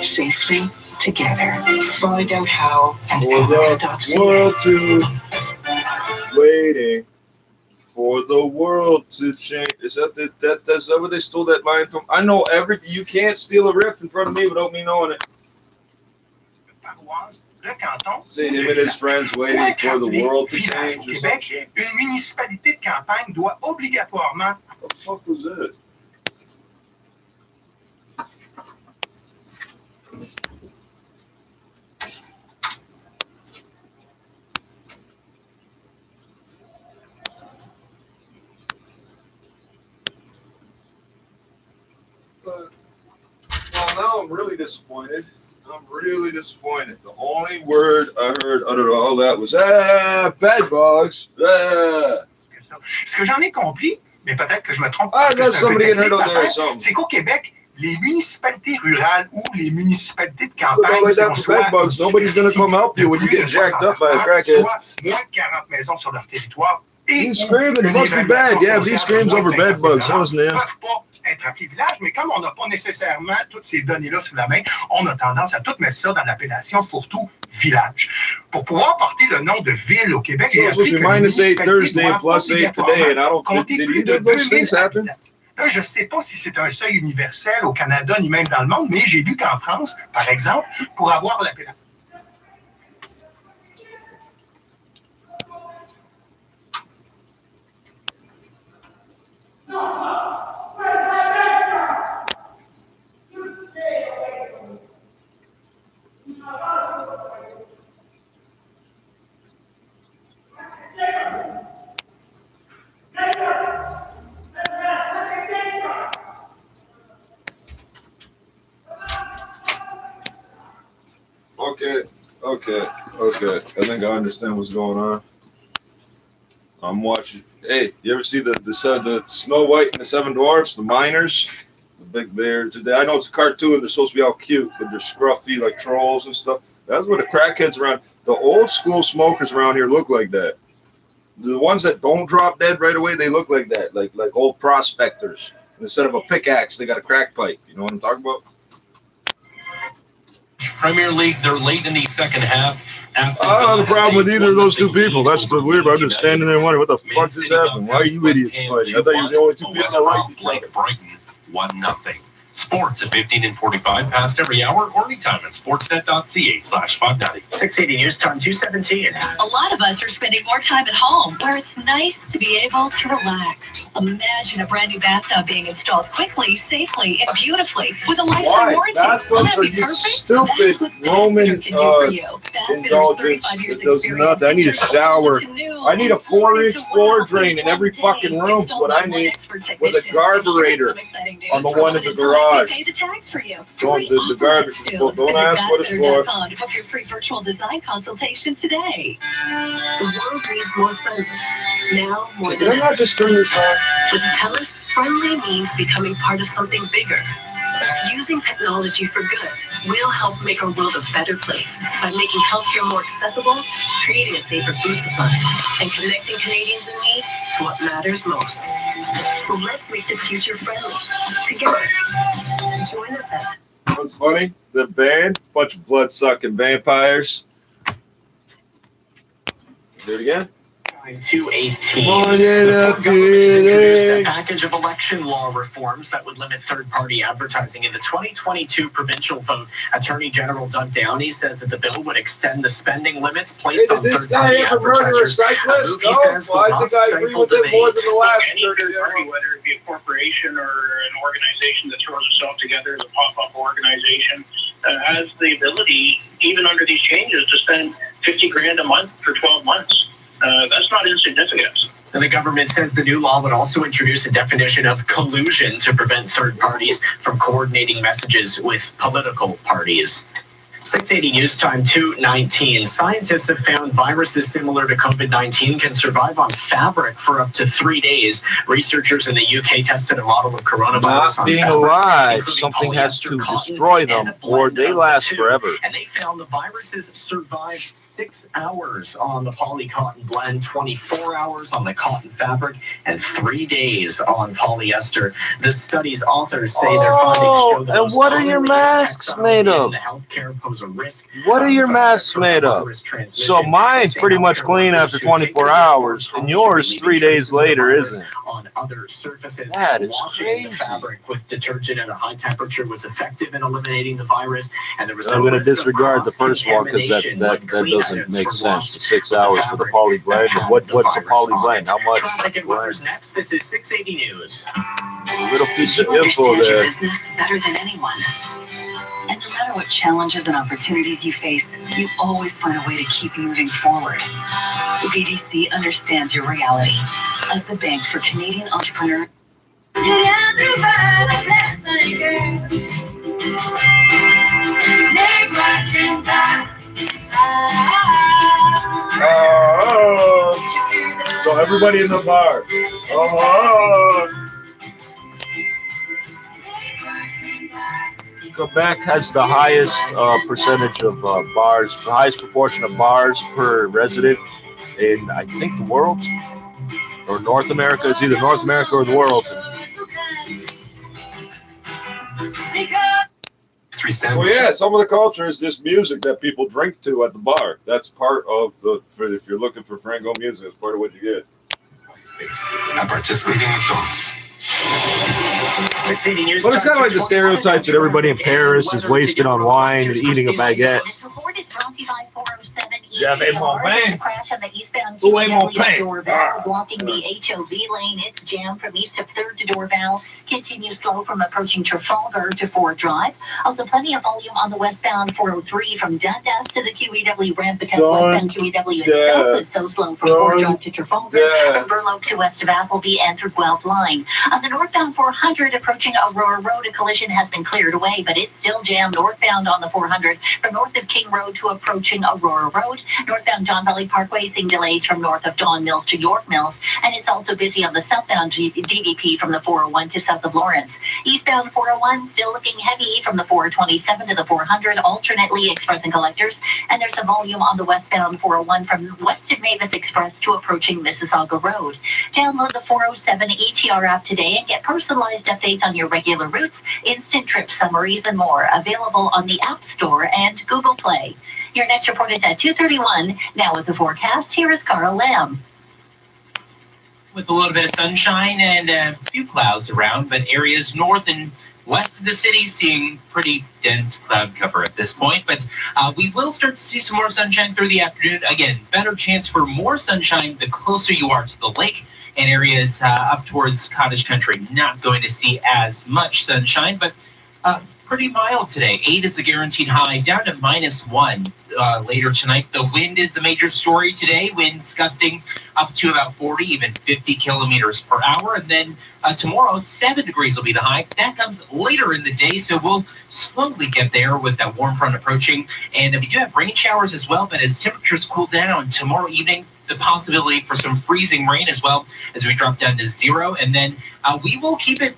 safely together. Find out how at Amica.ca. World to waiting for the world to change. Is that where they stole that line from? I know everything. You can't steal a riff in front of me without me knowing it. See him and his friends waiting for the world to change. Québec, une municipalité de campagne doit obligatoirement. What the fuck was that? Well, now I'm really disappointed. The only word I heard out of all that was bed bugs. Ce que j'en ai compris, mais peut-être que je me trompe. C'est qu'au Québec, les municipalités rurales ou les municipalités de campagne nobody's gonna come help you when you get jacked up by a crackhead. Soit moins de 40 maisons sur leur territoire. He's screaming, it must be bad. Yeah, he screams over bed bugs. Listen to him. Être appelé village, mais comme on n'a pas nécessairement toutes ces données-là sous la main, on a tendance à tout mettre ça dans l'appellation fourre-tout village. Pour pouvoir porter le nom de ville au Québec, j'ai appris que -8 Thursday, +8 today, and I don't think did either of those things happen? Là, je ne sais pas si c'est un seuil universel au Canada ni même dans le monde, mais j'ai lu qu'en France, par exemple, pour avoir l'appellation. Okay. I think I understand what's going on. I'm watching. Hey, you ever see the Snow White and the Seven Dwarfs, the miners, the big bear today? I know it's a cartoon. They're supposed to be all cute, but they're scruffy like trolls and stuff. That's what the crackheads around. The old school smokers around here look like that. The ones that don't drop dead right away, they look like that, like old prospectors. And instead of a pickaxe, they got a crack pipe. You know what I'm talking about? Premier League, they're late in the second half. I don't have a problem with either of those two people. That's the weird. I'm just standing there wondering what the fuck is happening. Why are you idiots fighting? I thought you were the only two people that like each other. Brighton, 1-0. Sports at 15 and 45 past every hour or anytime at sportsnet.ca/590. 680 News Time 217. A lot of us are spending more time at home where it's nice to be able to relax. Imagine a brand new bathtub being installed quickly, safely, and beautifully with a lifetime warranty. Will that be perfect? Stupid Roman indulgence. It does nothing. I need a shower. I need a 4-inch floor drain in every fucking room. Is what I need, with a carburetor on the one in the garage. The garbage is full. Don't ask what it's for. To book your free virtual design consultation today. The world needs more friendly. Now more Did I not just turn this on? With TELUS, friendly means becoming part of something bigger. Using technology for good will help make our world a better place by making healthcare more accessible, creating a safer food supply, and connecting Canadians in need to what matters most. So let's make the future friendly together. Join us then. What's funny? The band, bunch of blood-sucking vampires. Do it again. 218. Government introduced a package of election law reforms that would limit third-party advertising. In the 2022 provincial vote, Attorney General Doug Downey says that the bill would extend the spending limits placed on third-party advertisers. I think I agree with it more than the last. Any third party, whether it be a corporation or an organization that throws itself together as a pop-up organization, has the ability, even under these changes, to spend $50,000 a month for 12 months. That's not insignificant. And the government says the new law would also introduce a definition of collusion to prevent third parties from coordinating messages with political parties. 680 News Time 2:19. Scientists have found viruses similar to COVID-19 can survive on fabric for up to 3 days. Researchers in the UK tested a model of coronavirus Not on being fabric, alive, something has to destroy them or they last forever. and they found the viruses survived 6 hours on the poly-cotton blend, 24 hours on the cotton fabric, and 3 days on polyester. The study's authors say their findings show that and what are your masks made of? Healthcare pose a risk. What are your masks made of? So mine's pretty much clean after 24 hours, and yours 3 days later, isn't it? On other surfaces, that is washing the crazy. fabric with detergent at a high temperature was effective in eliminating the virus, and there was I'm no going to risk of disregard the first one because that doesn't make sense. The 6 hours for the poly blend. And what's a poly blend? How much? Traffic and weather's next. This is 680 News. A little piece of You info understand your there. business better than anyone. And no matter what challenges and opportunities you face, you always find a way to keep moving forward. The BDC understands your reality as the bank for Canadian entrepreneurs. So everybody in the bar. Quebec has the highest percentage of bars, the highest proportion of bars per resident in, I think, the world or North America. It's either North America or the world. So yeah, some of the culture is this music that people drink to at the bar. That's part of if you're looking for Franco music, it's part of what you get. Not participating McDonald's. Well, it's kind of like the stereotypes that everybody in Paris is wasted on wine and eating a baguette. J'avais mon pain. Crash on the eastbound Doorbell, blocking the HOV lane. It's jammed from east of 3rd to Doorbell. Continues slow from approaching Trafalgar to Ford Drive. Also, plenty of volume on the westbound 403 from Dundas to the QEW ramp because westbound QEW itself is so slow from Ford Drive to Trafalgar, from Burloak to west of Appleby and through Guelph line. On the northbound 400 approaching Aurora Road, a collision has been cleared away, but it's still jammed northbound on the 400 from north of King Road to approaching Aurora Road. Northbound John Valley Parkway seeing delays from north of Dawn Mills to York Mills, and it's also busy on the southbound DVP from the 401 to south of Lawrence. Eastbound 401 still looking heavy from the 427 to the 400, alternately expressing collectors, and there's some volume on the westbound 401 from west of Mavis Express to approaching Mississauga Road. Download the 407 ETR app today and get personalized updates on your regular routes, instant trip summaries, and more. Available on the App Store and Google Play. Your next report is at 2:31. Now with the forecast, here is Carl Lamb. With a little bit of sunshine and a few clouds around, but areas north and west of the city seeing pretty dense cloud cover at this point. But we will start to see some more sunshine through the afternoon. Again, better chance for more sunshine the closer you are to the lake. And areas up towards cottage country, not going to see as much sunshine, but pretty mild today. 8 is the guaranteed high, down to -1 later tonight. The wind is the major story today. Winds gusting up to about 40, even 50 kilometers per hour. And then tomorrow, 7 degrees will be the high. That comes later in the day, so we'll slowly get there with that warm front approaching. And we do have rain showers as well, but as temperatures cool down tomorrow evening, the possibility for some freezing rain as well as we drop down to 0. And then we will keep it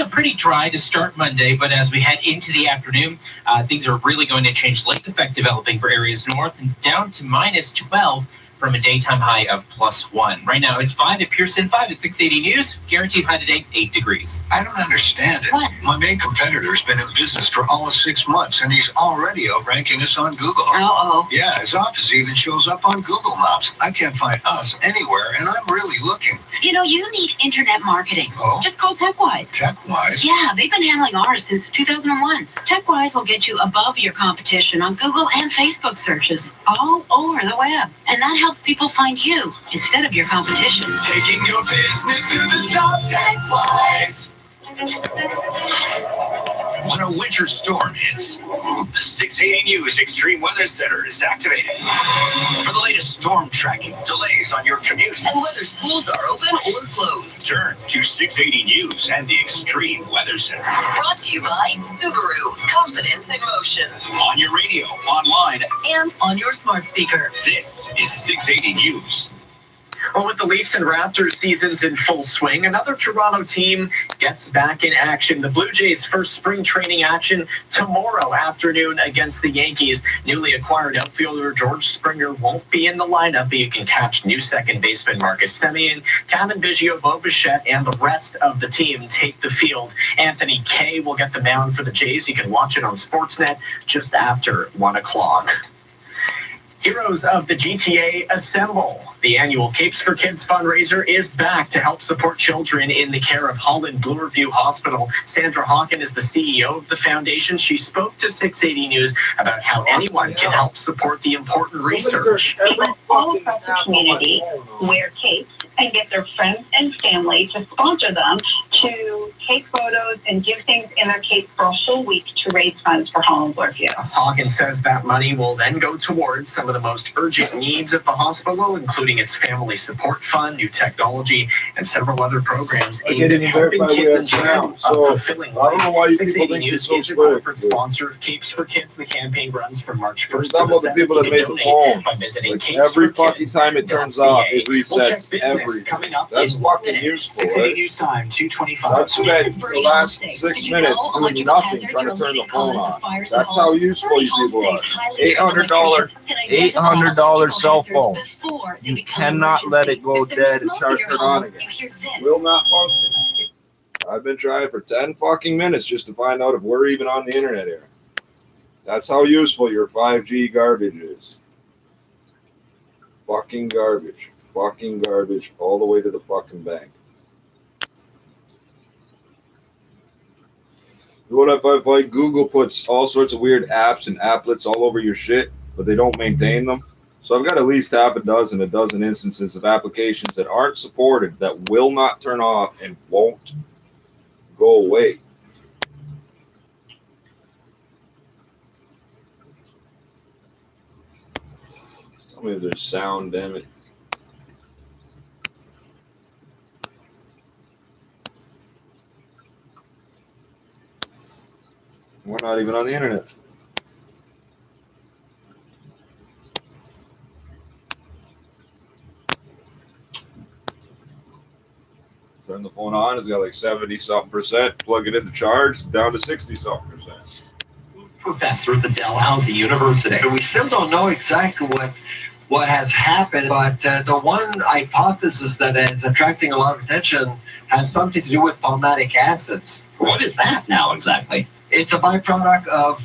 pretty dry to start Monday, but as we head into the afternoon, things are really going to change. Lake effect developing for areas north and down to -12 from a daytime high of +1. Right now, it's 5 at Pearson, 5 at 680 News. Guaranteed high today, 8 degrees. I don't understand it. What? My main competitor's been in business for almost 6 months, and he's already outranking us on Google. Uh-oh. Yeah, his office even shows up on Google Maps. I can't find us anywhere, and I'm really looking. You know, you need internet marketing. Oh? Just call TechWise. TechWise? Yeah, they've been handling ours since 2001. TechWise will get you above your competition on Google and Facebook searches all over the web. And that helps people find you instead of your competition. Taking your business to the top, TechWise. When a winter storm hits, the 680 News Extreme Weather Center is activated. For the latest storm tracking, delays on your commute, And whether schools are open or closed. turn to 680 News and the Extreme Weather Center. Brought to you by Subaru. Confidence in motion. On your radio, online, And on your smart speaker. this is 680 News. Well, with the Leafs and Raptors seasons in full swing, another Toronto team gets back in action. The Blue Jays' first spring training action tomorrow afternoon against the Yankees. Newly acquired outfielder George Springer won't be in the lineup, but you can catch new second baseman Marcus Semien, Cavan Biggio, Bo Bichette, and the rest of the team take the field. Anthony Kay will get the mound for the Jays. You can watch it on Sportsnet just after 1 o'clock. Heroes of the GTA assemble. The annual Capes for Kids fundraiser is back to help support children in the care of Holland Bloorview Hospital. Sandra Hawken is the CEO of the foundation. She spoke to 680 News about how anyone can help support the important research. People all across the community wear capes and get their friends and family to sponsor them to take photos and give things in their cape for a whole week to raise funds for Holland Bloorview. Hawken says that money will then go towards some of the most urgent needs at the hospital, including its family support fund, new technology, and several other programs aimed at helping kids and children fulfilling life. 680 News is a corporate sponsor of Capes for Kids. The campaign runs from March 1st Some to of the people that made the phone, by visiting like every fucking time it turns off, it We'll check resets business everything. coming up That's in 1 fucking minute. useful, 680 right? News time, 2:25. I've spent the last 6 minutes doing nothing, trying to turn the phone on. That's how useful you people are. $800 cell phone. You cannot let it go dead and try to turn on again. Will not function. I've been trying for 10 fucking minutes just to find out if we're even on the internet here. That's how useful your 5G garbage is. Fucking garbage. Fucking garbage all the way to the fucking bank. What if like Google puts all sorts of weird apps and applets all over your shit, but they don't maintain them? So I've got at least half a dozen instances of applications that aren't supported, that will not turn off and won't go away. Tell me if there's sound, damn it. We're not even on the internet. Turn the phone on, it's got like 70-something%. Plug it in to charge, down to 60-something%. Professor at the Dalhousie University. We still don't know exactly what has happened, but the one hypothesis that is attracting a lot of attention has something to do with palmatic acids. What is that now exactly? It's a byproduct of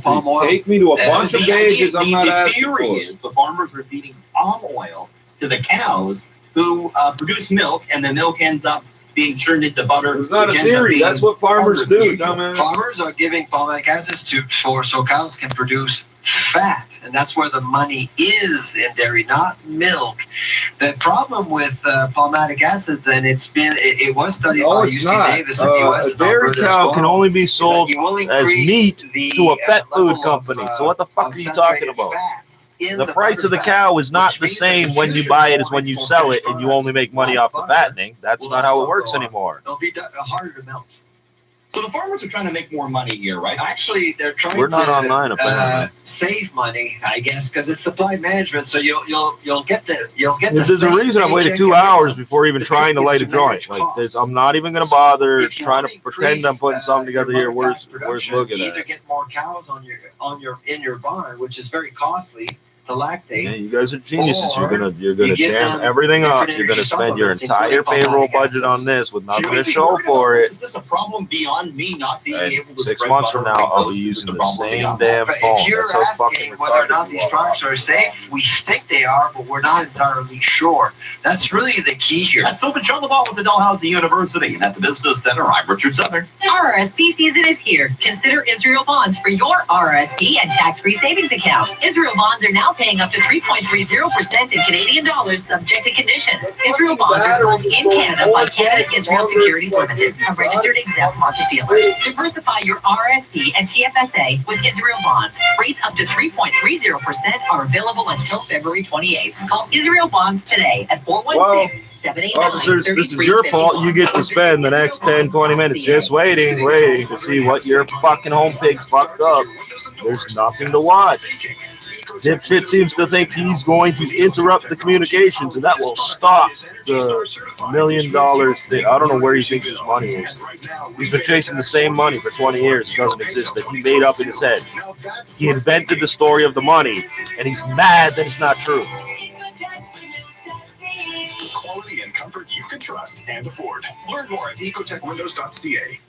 palm oil. Take me to a bunch of pages I'm not asking for. The theory is the farmers are feeding palm oil to the cows who produce milk, and the milk ends up being turned into butter. It's not a theory. That's what farmers do, dumbass. Farmers are giving palmatic acids so cows can produce fat, and that's where the money is in dairy, not milk. The problem with palmatic acids, and it was studied by UC Davis in the U.S. A dairy cow can only be sold as meat to a pet food company. So what the fuck are you talking about? The price of the cow is not the same when you buy it as when you sell it, and you only make money off the fattening. That's not how it works anymore. It'll be harder to melt. So the farmers are trying to make more money here, right? Actually, they're trying We're not online, apparently. Save money, I guess, because it's supply management. So you'll get the There's a reason I've waited 2 hours before even trying to light a joint. Like I'm not even gonna bother trying to pretend I'm putting something together here. Where's looking you at? either get more cows in your barn, which is very costly to lactate. Yeah, you guys are geniuses. You're gonna jam everything up. You're gonna spend your entire payroll budget on this with nothing to show for it. Is this a problem beyond me not being able to 6 months from now, I'll be using the same damn phone. If you're asking whether or not these products are safe, we think they are, but we're not entirely sure. That's really the key here. That's Open Show the Ball with the Dalhousie University and at the Business Center. I'm Richard Southern. RRSP season is here. Consider Israel Bonds for your RRSP and tax-free savings account. Israel Bonds are now paying up to 3.30% in Canadian dollars, subject to conditions. Israel Bonds are sold in Canada by Canada Israel Securities Limited, a registered exempt market dealer. Diversify your RRSP and TFSA with Israel Bonds. Rates up to 3.30% are available until February 28th. Call Israel Bonds today at 416. Officers, this is your fault. You get to spend the next 10, 20 minutes just waiting to see what your fucking home pig fucked up. There's nothing to watch. Dipshit seems to think he's going to interrupt the communications, and that will stop the $1 million thing. I don't know where he thinks his money is. He's been chasing the same money for 20 years. It doesn't exist. That he made up in his head. He invented the story of the money, and he's mad that it's not true. Quality and comfort you can trust and afford. Learn more at ecotechwindows.ca.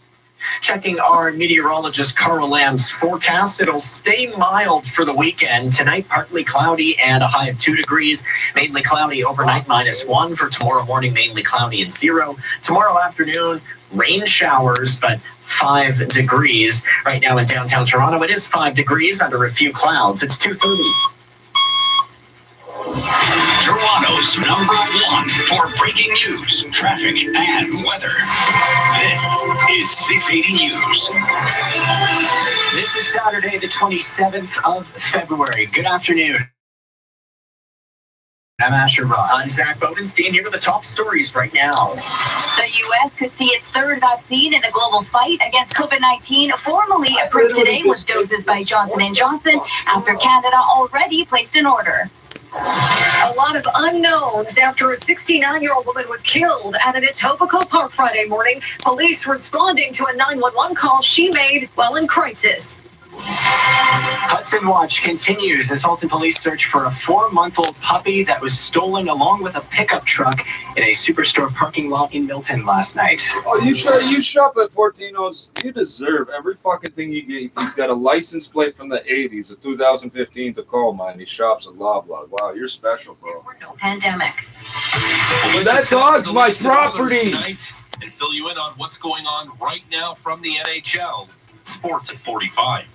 Checking our meteorologist Carl Lamb's forecast. It'll stay mild for the weekend. Tonight, partly cloudy and a high of 2 degrees. Mainly cloudy overnight, -1. For tomorrow morning, mainly cloudy and 0. Tomorrow afternoon, rain showers, but 5 degrees. Right now in downtown Toronto, it is 5 degrees under a few clouds. It's 2:30. Toronto's #1 for breaking news, traffic, and weather. This is 680 News. This is Saturday, the 27th of February. Good afternoon. I'm Asher Ross. I'm Zach Bodenstein here with the top stories right now. The U.S. could see its third vaccine in the global fight against COVID-19 formally approved today with doses by Johnson & Johnson after Canada already placed an order. A lot of unknowns after a 69-year-old woman was killed at an Etobicoke Park Friday morning. Police responding to a 911 call she made while in crisis. Hudson Watch continues as Halton police search for a 4-month-old puppy that was stolen along with a pickup truck in a superstore parking lot in Milton last night. Oh, you shop at 14-ounce. You deserve every fucking thing you get. He's got a license plate from the 80s, a 2015 Tacoma, and he shops at Loblaw. Wow, you're special, bro. No pandemic. But that dog's my property. And fill you in on what's going on right now from the NHL. Sports at 45.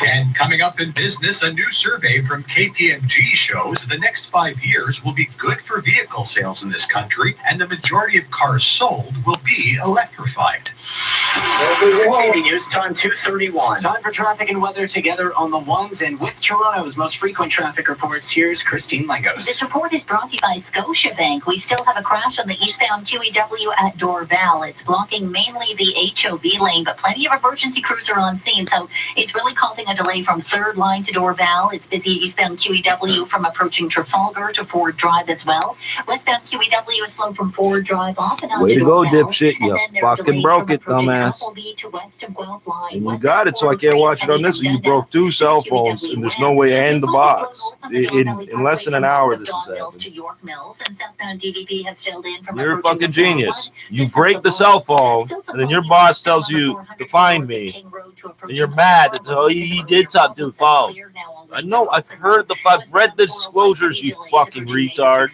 And coming up in business, a new survey from KPMG shows the next 5 years will be good for vehicle sales in this country, and the majority of cars sold will be electrified. 680 News Time, 2:31. Time for traffic and weather together on the ones, and with Toronto's most frequent traffic reports, here's Christine Langos. This report is brought to you by Scotiabank. We still have a crash on the eastbound QEW at Dorval. It's blocking mainly the HOV lane, but plenty of emergency crews are on scene, so it's really causing a delay from 3rd line to Dorval. It's busy eastbound QEW from approaching Trafalgar to Ford Drive as well. Westbound QEW is slow from Ford Drive off and on Way to to go, Dorval. dipshit. You fucking broke it, dumbass. And you got it, so I can't watch it on this. So you broke 2 cell phones, and there's no way to end the bots. In less than an hour, this is happening. You're a fucking genius. You break the cell phone, and then your boss tells you to find me. And you're mad that, oh, he did talk to the phone. I know. I've read the disclosures, you fucking retard.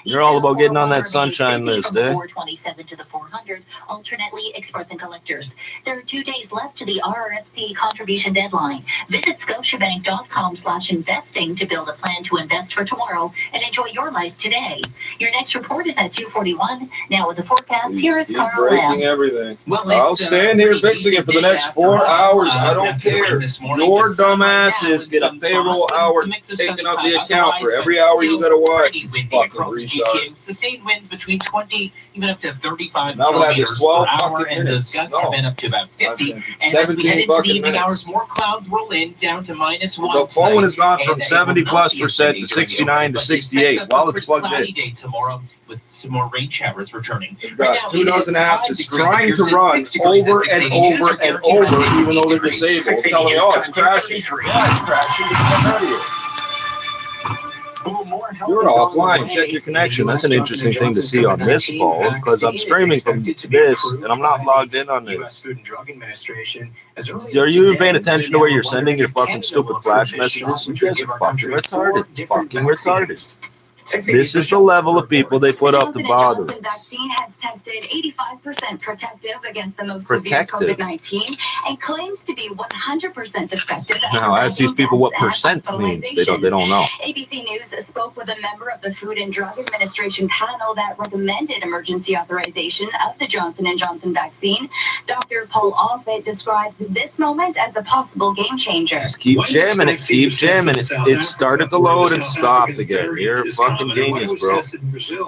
You're all about getting on that sunshine list, eh? 427 to the 400, alternately express and collectors. There are 2 days left to the RRSP contribution deadline. Visit scotiabank.com/investing to build a plan to invest for tomorrow and enjoy your life today. Your next report is at 2:41. Now with the forecast, here is Carl breaking Lamb. everything. I'll stand here fixing it for the next 4 hours. I don't care. Your dumbasses get a payroll hour taken out the account for every hour you gotta watch. You fucking retard. Sustained winds between 20, even up to 35 Now we'll have this 12 per hour, fucking and minutes. those gusts have been up to about 50. And as we 17 head into the fucking evening minutes. hours, more clouds roll in down to -1. The phone has gone from And it 70+% will not be a to sunny 69 to but 68 it's while a it's plugged cloudy in. day tomorrow with some more rain showers returning. We've got 2 dozen apps. It's trying to run over and over and over, even though they're disabled, telling me, oh, it's crashing. Yeah, it's crashing. Get the fuck out of here. You're offline. Check your connection. That's an interesting thing to see on this phone because I'm streaming from this and I'm not logged in on this. Food and Drug Administration. Are you even paying attention to where you're sending your fucking stupid flash messages? You guys are fucking retarded. Fucking retarded. This is the level of people they put up to bother. The vaccine has tested 85% protective against the most Protective? severe COVID-19 and claims to be 100% effective. Now ask these people what percent means. They don't know. ABC News spoke with a member of the Food and Drug Administration panel that recommended emergency authorization of the Johnson & Johnson vaccine. Dr. Paul Offit describes this moment as a possible game changer. Just keep jamming it. Keep jamming it. It started to load and stopped again. You're a fucking genius, bro.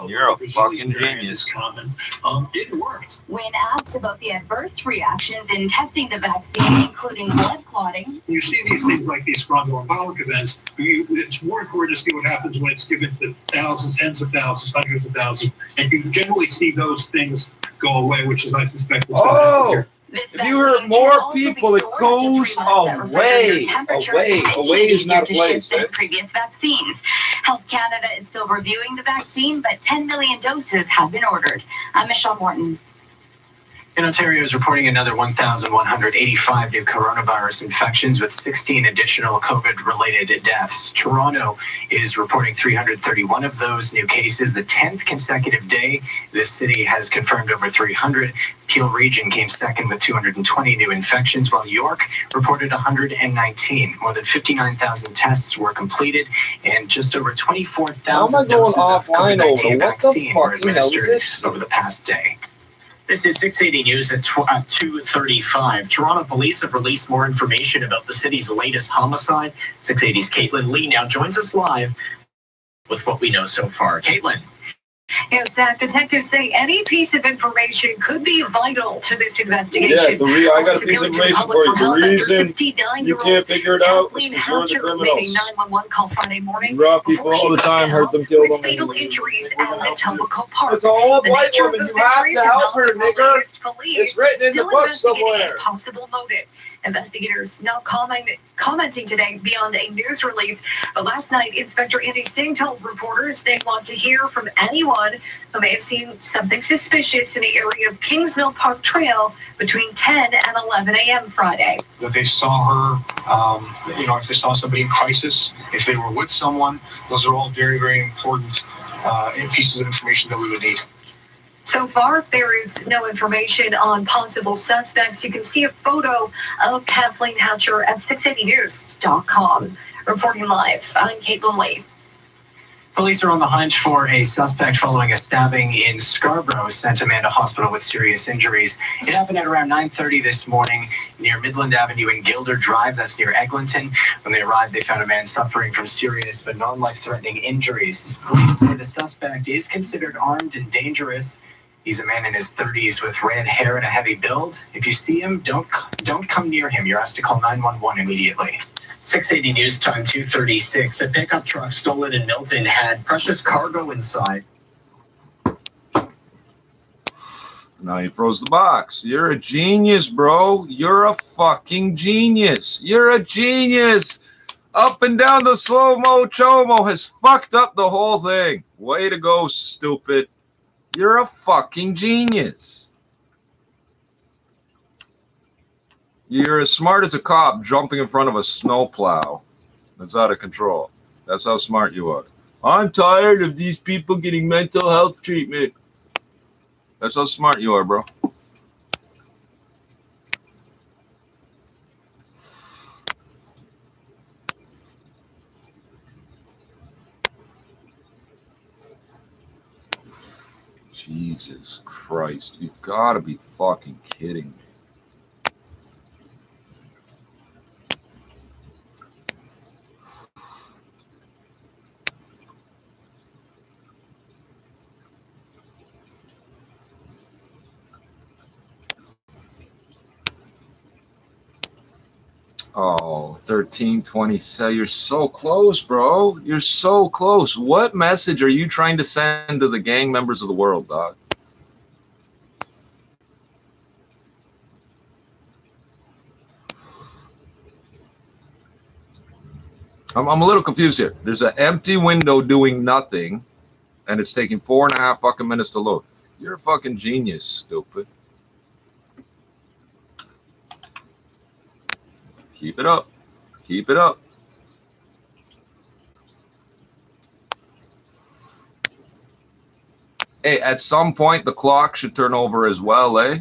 You're a fucking genius. It worked. When asked about the adverse reactions in testing the vaccine, including blood clotting. You see these things like these thromboembolic events, it's more important to see what happens when it's given to thousands, tens of thousands, hundreds of thousands, and you generally see those things go away, which is, I suspect, what's going to happen here. If you hurt more people, it goes away. Away is not a place. Than previous vaccines. Health Canada is still reviewing the vaccine, but 10 million doses have been ordered. I'm Michelle Morton. And Ontario is reporting another 1,185 new coronavirus infections with 16 additional COVID-related deaths. Toronto is reporting 331 of those new cases, the 10th consecutive day this city has confirmed over 300. Peel Region came second with 220 new infections, while York reported 119. More than 59,000 tests were completed, and just over 24,000 doses of COVID-19 vaccine were administered over the past day. This is 680 News at 2:35. Toronto police have released more information about the city's latest homicide. 680's Caitlin Lee now joins us live with what we know so far. Caitlin. Yes, Zach, detectives say any piece of information could be vital to this investigation. Yeah, I got a piece of information for you. The reason you can't figure it out is because you're the criminals. 911 call Friday morning. You rob people all the time, hurt them, kill them. Fatal injuries at Etobicoke Park. It's an old white woman. You have to help her, nigga. It's written in the book somewhere. Possible motive. Investigators not commenting today beyond a news release. But last night, Inspector Andy Singh told reporters they want to hear from anyone who may have seen something suspicious in the area of Kingsmill Park Trail between 10 and 11 a.m. Friday. That they saw her, if they saw somebody in crisis, if they were with someone, those are all very, very important pieces of information that we would need. So far, there is no information on possible suspects. You can see a photo of Kathleen Hatcher at 680news.com. Reporting live, I'm Caitlin Lee. Police are on the hunt for a suspect following a stabbing in Scarborough, sent a man to hospital with serious injuries. It happened at around 9:30 this morning near Midland Avenue and Gilder Drive. That's near Eglinton. When they arrived, they found a man suffering from serious but non-life-threatening injuries. Police say the suspect is considered armed and dangerous. He's a man in his 30s with red hair and a heavy build. If you see him, don't come near him. You're asked to call 911 immediately. 680 News Time 2:36. A pickup truck stolen in Milton had precious cargo inside. Now you froze the box. You're a genius, bro. You're a fucking genius. You're a genius. Up and down the slow-mo chomo has fucked up the whole thing. Way to go, stupid. You're a fucking genius. You're as smart as a cop jumping in front of a snowplow. That's out of control. That's how smart you are. I'm tired of these people getting mental health treatment. That's how smart you are, bro. Jesus Christ. You've got to be fucking kidding me. Oh, 1327. You're so close, bro. You're so close. What message are you trying to send to the gang members of the world, dog? I'm a little confused here. There's an empty window doing nothing, and it's taking 4.5 fucking minutes to load. You're a fucking genius, stupid. Keep it up. Keep it up. Hey, at some point, the clock should turn over as well, eh?